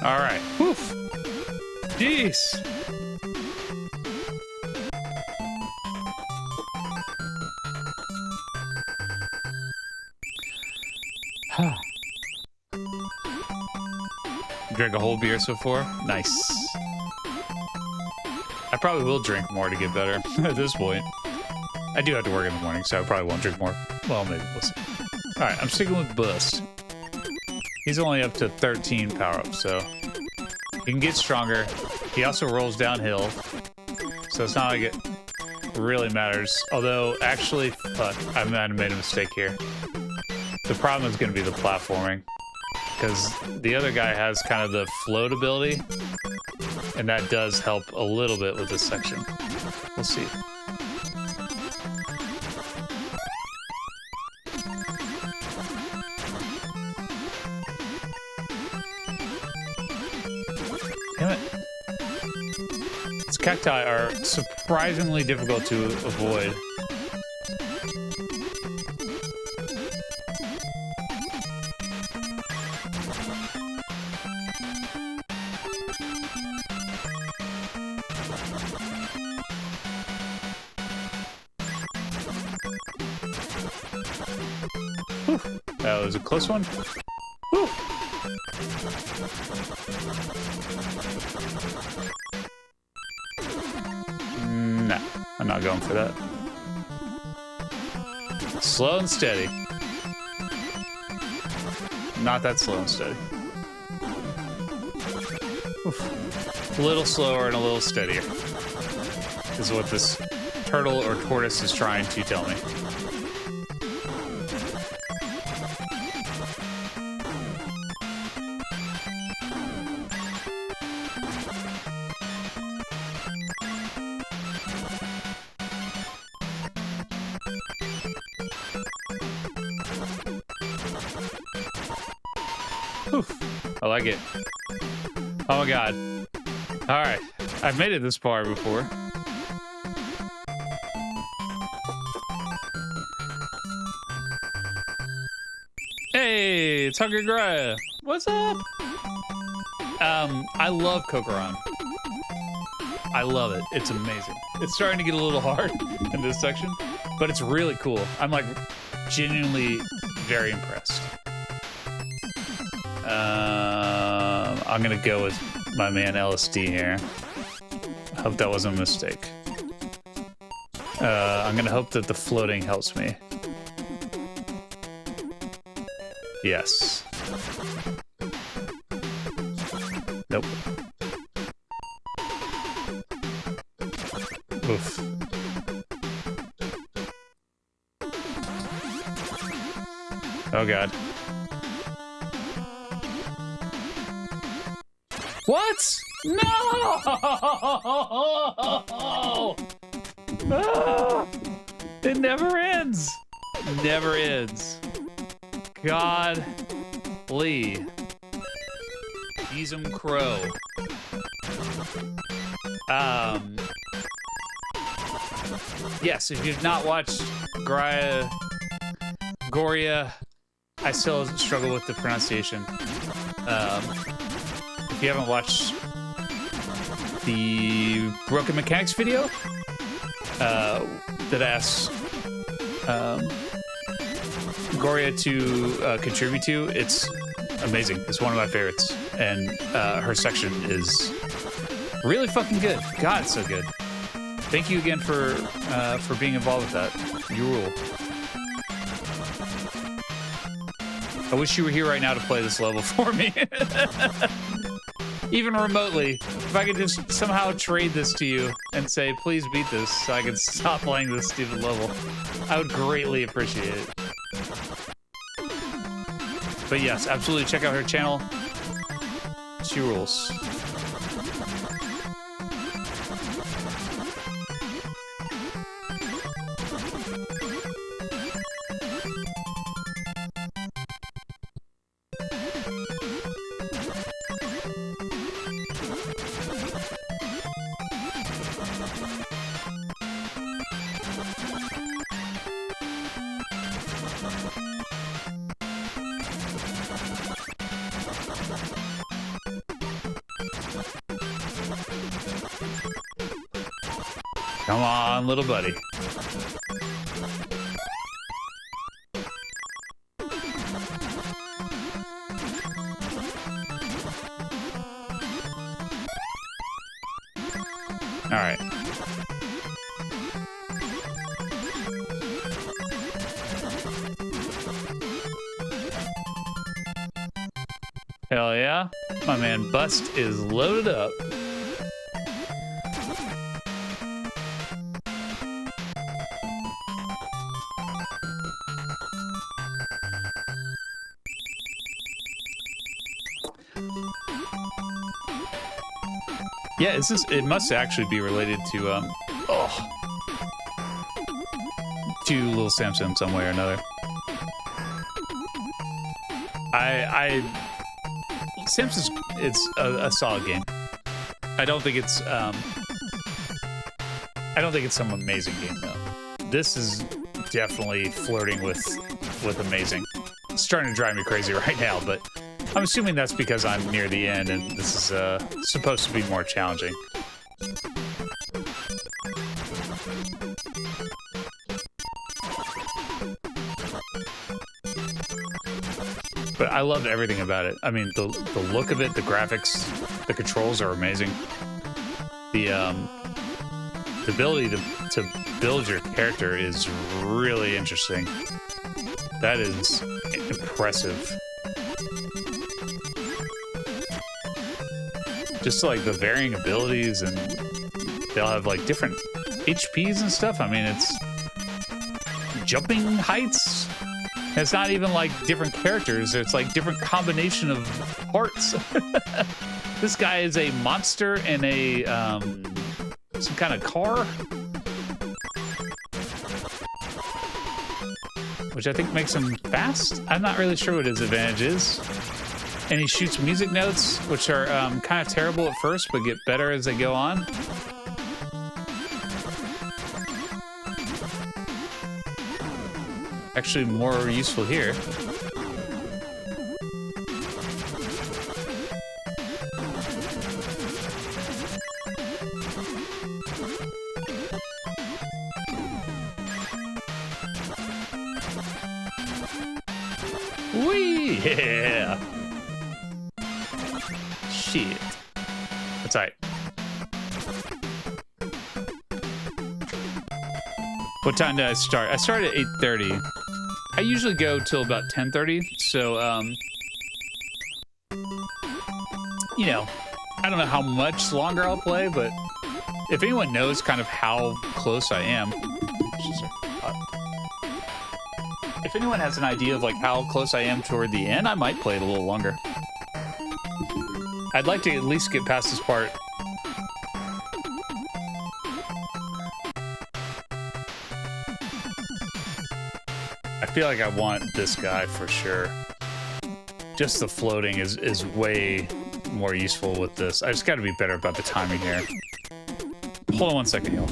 Speaker 1: All right. Woof. Jeez. Drink a whole beer so far? Nice. I probably will drink more to get better at this point. I do have to work in the morning, so I probably won't drink more. Well, maybe we'll see. All right, I'm sticking with Bust. He's only up to 13 power-ups, so he can get stronger. He also rolls downhill, so it's not like it really matters. Although, actually, fuck, I might have made a mistake here. The problem is going to be the platforming, because the other guy has kind of the float ability, and that does help a little bit with this section. We'll see. Damn it. These cacti are surprisingly difficult to avoid. Whew. That was a close one. Whew. No, I'm not going for that. Slow and steady. Not that slow and steady. Oof. A little slower and a little steadier is what this turtle or tortoise is trying to tell me. Oof. I like it. Oh my god. Alright. I've made it this far before. Hey, it's Hungry Graya. What's up? I love COCORON. I love it. It's amazing. It's starting to get a little hard in this section, but it's really cool. I'm like genuinely very impressed. I'm gonna go with my man LSD here. I hope that wasn't a mistake. I'm gonna hope that the floating helps me. Yes. Nope. Oof. Oh god. What? No! Ah! It never ends. Never ends. God, Lee. Easem Crow. Yes, if you've not watched Goria, I still struggle with the pronunciation. If you haven't watched the Broken Mechanics video that asks Goria to contribute to, it's amazing. It's one of my favorites, and her section is really fucking good. God, it's so good. Thank you again for being involved with that. You rule. I wish you were here right now to play this level for me. Even remotely, if I could just somehow trade this to you and say, please beat this so I can stop playing this stupid level, I would greatly appreciate it. But yes, absolutely check out her channel. She rules. Come on, little buddy. All right. Hell yeah. My man Bust is loaded up. Yeah, it must actually be related to to Little Samson some way or another. Samson's, it's a solid game. I don't think it's some amazing game though. This is definitely flirting with amazing. It's starting to drive me crazy right now, but I'm assuming that's because I'm near the end and this is supposed to be more challenging. But I love everything about it. I mean, the look of it, the graphics, the controls are amazing. The ability to build your character is really interesting. That is impressive. Just like the varying abilities, and they'll have like different HPs and stuff. I mean, it's jumping heights. It's not even like different characters. It's like different combination of parts. This guy is a monster in a some kind of car, which I think makes him fast. I'm not really sure what his advantage is. And he shoots music notes, which are kind of terrible at first, but get better as they go on. Actually more useful here. Whee! Yeah! Shit. That's all right. What time did I start? I started at 8:30. I usually go till about 10:30, so, you know, I don't know how much longer I'll play, but if anyone knows kind of how close I am, if anyone has an idea of like how close I am toward the end, I might play it a little longer. I'd like to at least get past this part. I feel like I want this guy for sure. Just the floating is way more useful with this. I just got to be better about the timing here. Hold on 1 second, y'all.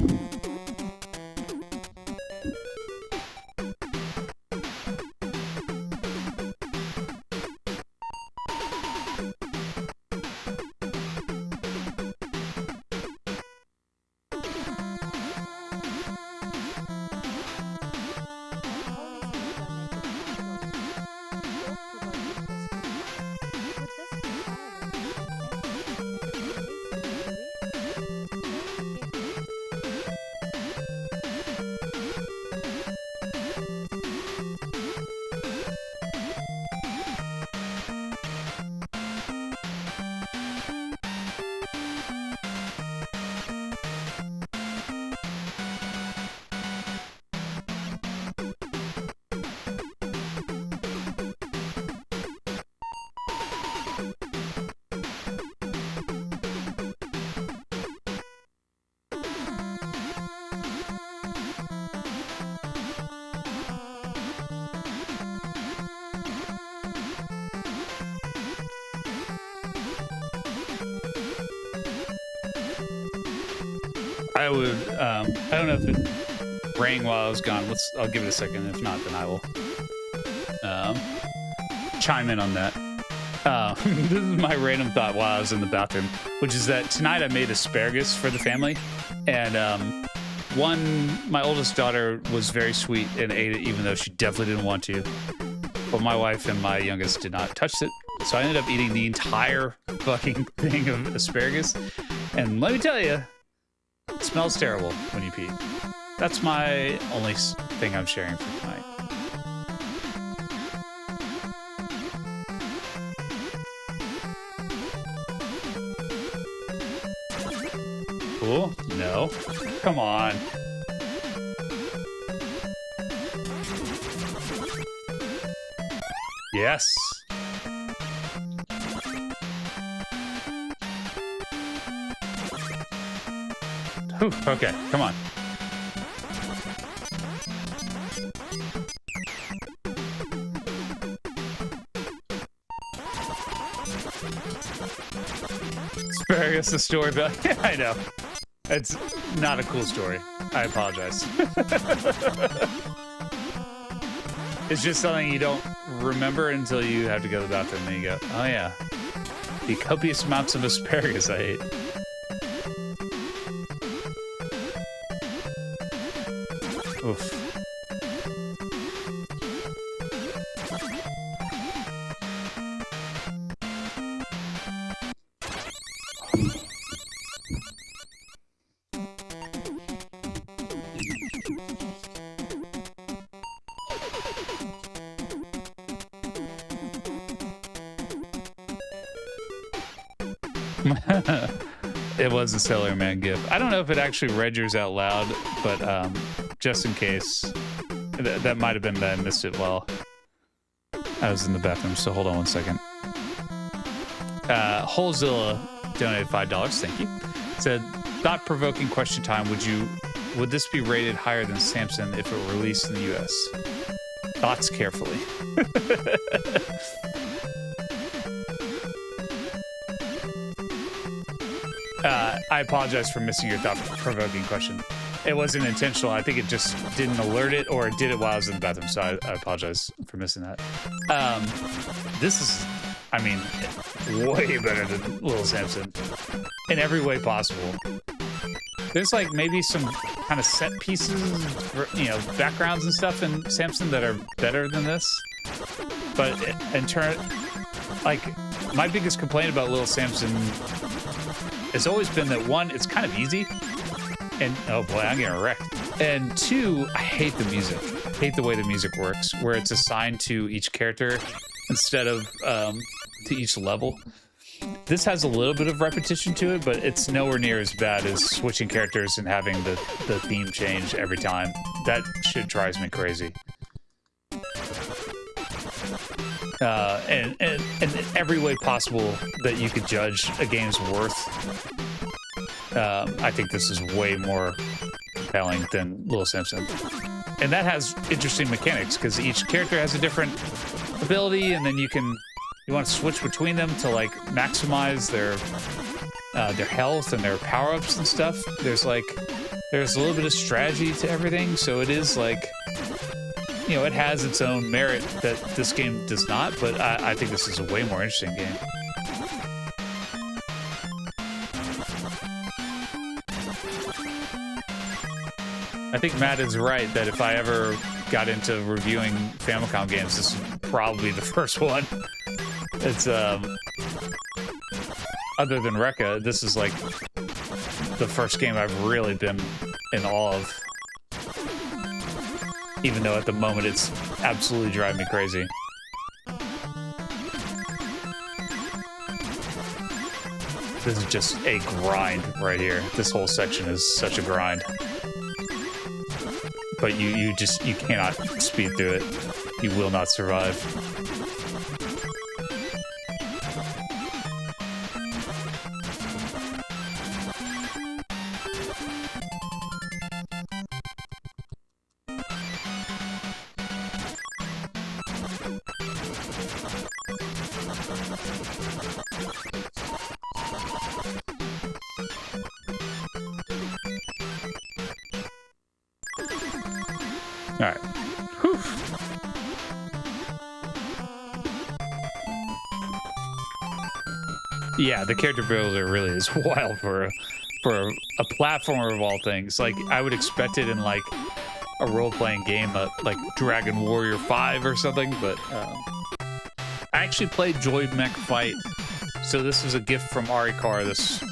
Speaker 1: I would, I don't know if it rang while I was gone. I'll give it a second. If not, then I will chime in on that. This is my random thought while I was in the bathroom, which is that tonight I made asparagus for the family. And my oldest daughter was very sweet and ate it, even though she definitely didn't want to. But my wife and my youngest did not touch it. So I ended up eating the entire fucking thing of asparagus. And let me tell you, it smells terrible when you pee. That's my only thing I'm sharing for tonight. Cool? No. Come on. Yes. Whew, okay, come on. hilarious the story, but I know. It's not a cool story. I apologize. It's just something you don't remember until you have to go to the bathroom, and then you go, oh yeah, the copious amounts of asparagus I ate. Oof. It was a Sailor Man gif. I don't know if it actually registers out loud, but just in case, that might have been that I missed it while I was in the bathroom. So hold on one second. Holezilla donated $5. Thank you. Said, thought-provoking question time. Would this be rated higher than Samson if it were released in the U.S.? Thoughts carefully. I apologize for missing your thought-provoking question. It wasn't intentional. I think it just didn't alert it, or it did it while I was in the bathroom, so I apologize for missing that. This is, I mean, way better than Little Samson in every way possible. There's like maybe some kind of set pieces, you know, backgrounds and stuff in Samson that are better than this. But in turn, like, my biggest complaint about Little Samson has always been that, one, it's kind of easy, and oh boy, I'm getting wrecked. And two, I hate the music. I hate the way the music works, where it's assigned to each character instead of to each level. This has a little bit of repetition to it, but it's nowhere near as bad as switching characters and having the theme change every time. That shit drives me crazy. And in every way possible that you could judge a game's worth, I think this is way more compelling than Little Samson. And that has interesting mechanics, because each character has a different ability, and then you want to switch between them to like maximize their health and their power-ups and stuff. There's a little bit of strategy to everything, so it is like, you know, it has its own merit that this game does not, but I think this is a way more interesting game. I think Matt is right that if I ever got into reviewing Famicom games, this would probably be the first one. It's, other than Rekka, this is like the first game I've really been in awe of. Even though at the moment it's absolutely driving me crazy. This is just a grind right here. This whole section is such a grind. But you cannot speed through it. You will not survive. Alright. Whew. Yeah, the character builder really is wild for a platformer of all things. Like, I would expect it in like a role-playing game, like Dragon Warrior 5 or something, but I actually played Joy Mech Fight. So this is a gift from Arikar, this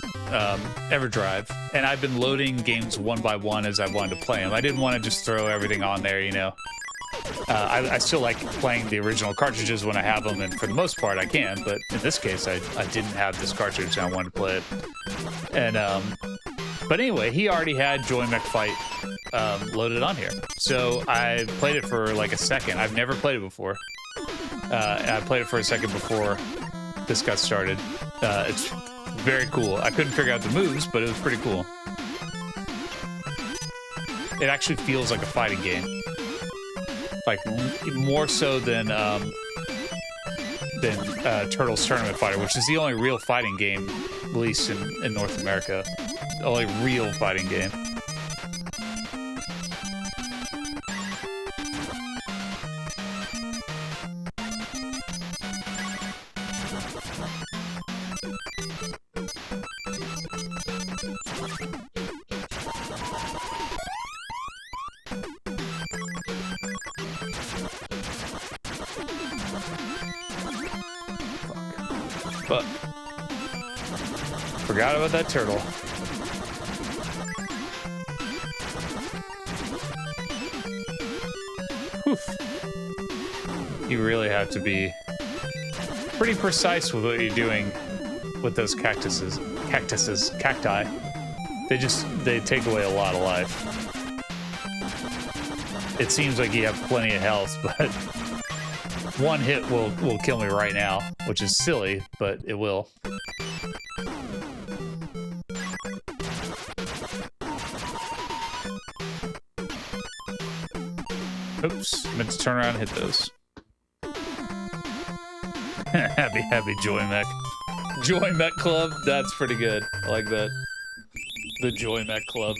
Speaker 1: EverDrive, and I've been loading games one by one as I wanted to play them. I didn't want to just throw everything on there, you know. I still like playing the original cartridges when I have them, and for the most part I can, but in this case I didn't have this cartridge and I wanted to play it. And but anyway, he already had Joy Mech Fight loaded on here, so I played it for like a second. I've never played it before. I played it for a second before this got started. It's very cool. I couldn't figure out the moves, but it was pretty cool. It actually feels like a fighting game. Like, more so than than Turtles Tournament Fighter, which is the only real fighting game released in North America. The only real fighting game. But forgot about that turtle. Whew. You really have to be pretty precise with what you're doing with those cacti. They take away a lot of life. It seems like you have plenty of health, but one hit will kill me right now, which is silly, but it will. Oops, meant to turn around and hit those. happy Joy Mech. Joy Mech Club, that's pretty good. I like that. The Joy Mech Club.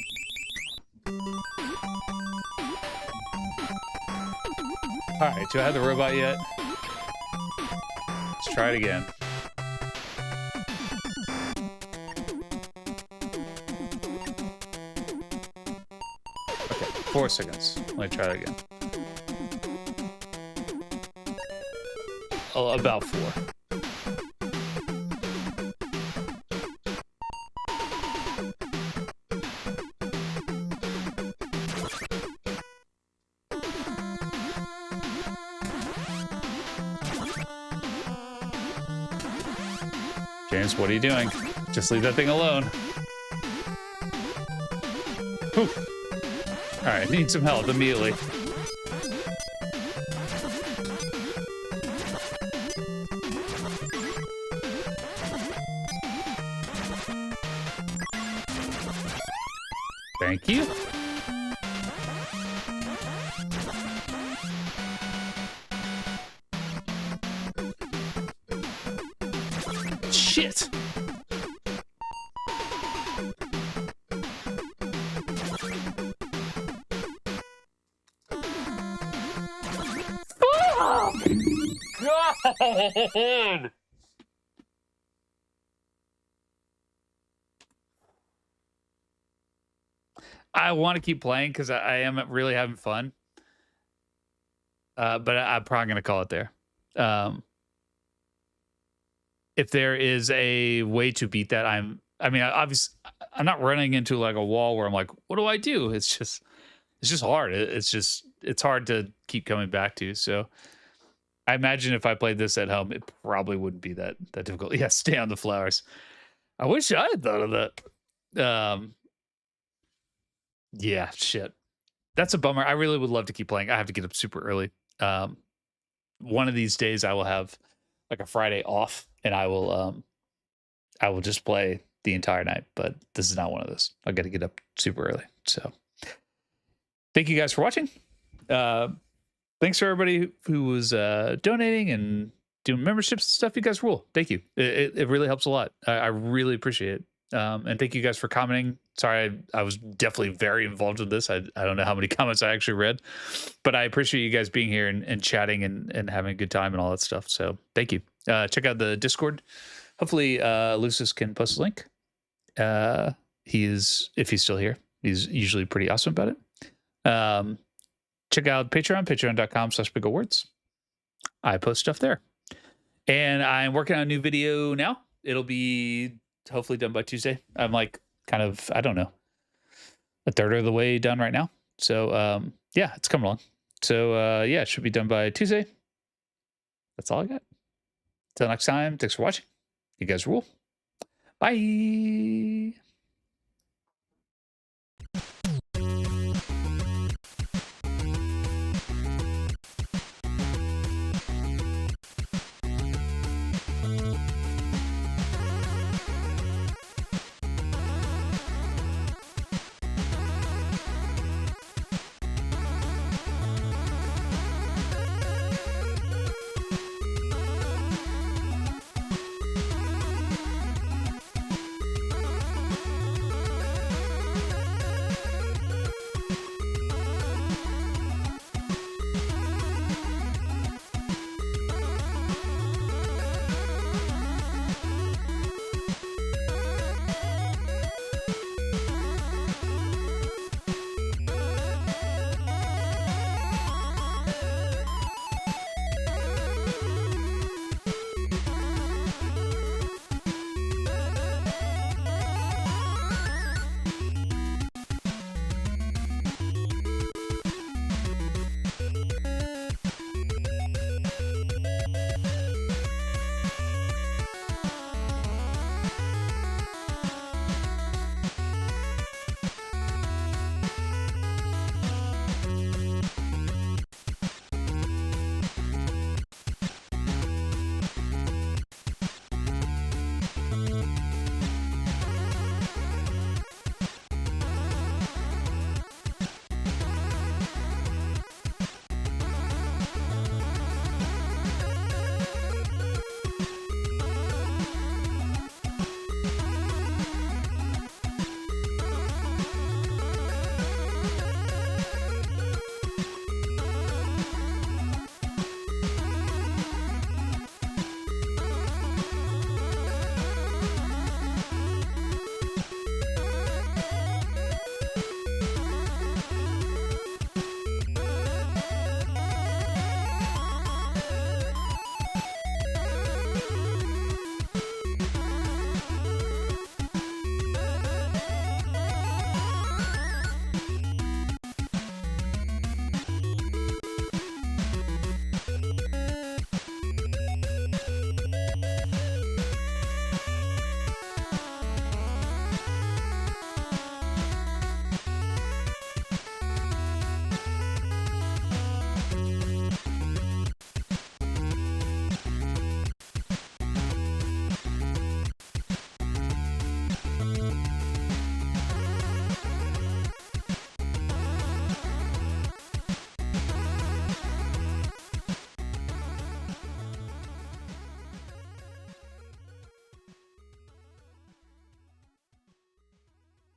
Speaker 1: Alright, do I have the robot yet? Let's try it again. Okay, 4 seconds. Let me try it again. Oh, about 4. James, what are you doing? Just leave that thing alone. Whew. All right, need some help immediately. Thank you. Shit. God! I want to keep playing because I am really having fun. But I'm probably going to call it there. If there is a way to beat that, I'm not running into like a wall where I'm like, what do I do? It's just hard. It's hard to keep coming back to. So I imagine if I played this at home, it probably wouldn't be that difficult. Yeah, stay on the flowers. I wish I had thought of that. Yeah, shit. That's a bummer. I really would love to keep playing. I have to get up super early. One of these days I will have like a Friday off and I will just play the entire night, but this is not one of those. I got to get up super early. So thank you guys for watching. Thanks for everybody who was donating and doing memberships and stuff. You guys rule. Thank you. It really helps a lot. I really appreciate it. And thank you guys for commenting. Sorry, I was definitely very involved with this. I don't know how many comments I actually read, but I appreciate you guys being here and chatting and having a good time and all that stuff. So thank you. Check out the Discord. Hopefully Lucis can post a link. If he's still here, he's usually pretty awesome about it. Check out patreon.com/bigawards. I post stuff there. And I'm working on a new video now. It'll be hopefully done by Tuesday. I'm like kind of, I don't know, a third of the way done right now. So yeah, it's coming along. So yeah, it should be done by Tuesday. That's all I got. Till next time, thanks for watching. You guys rule. Bye.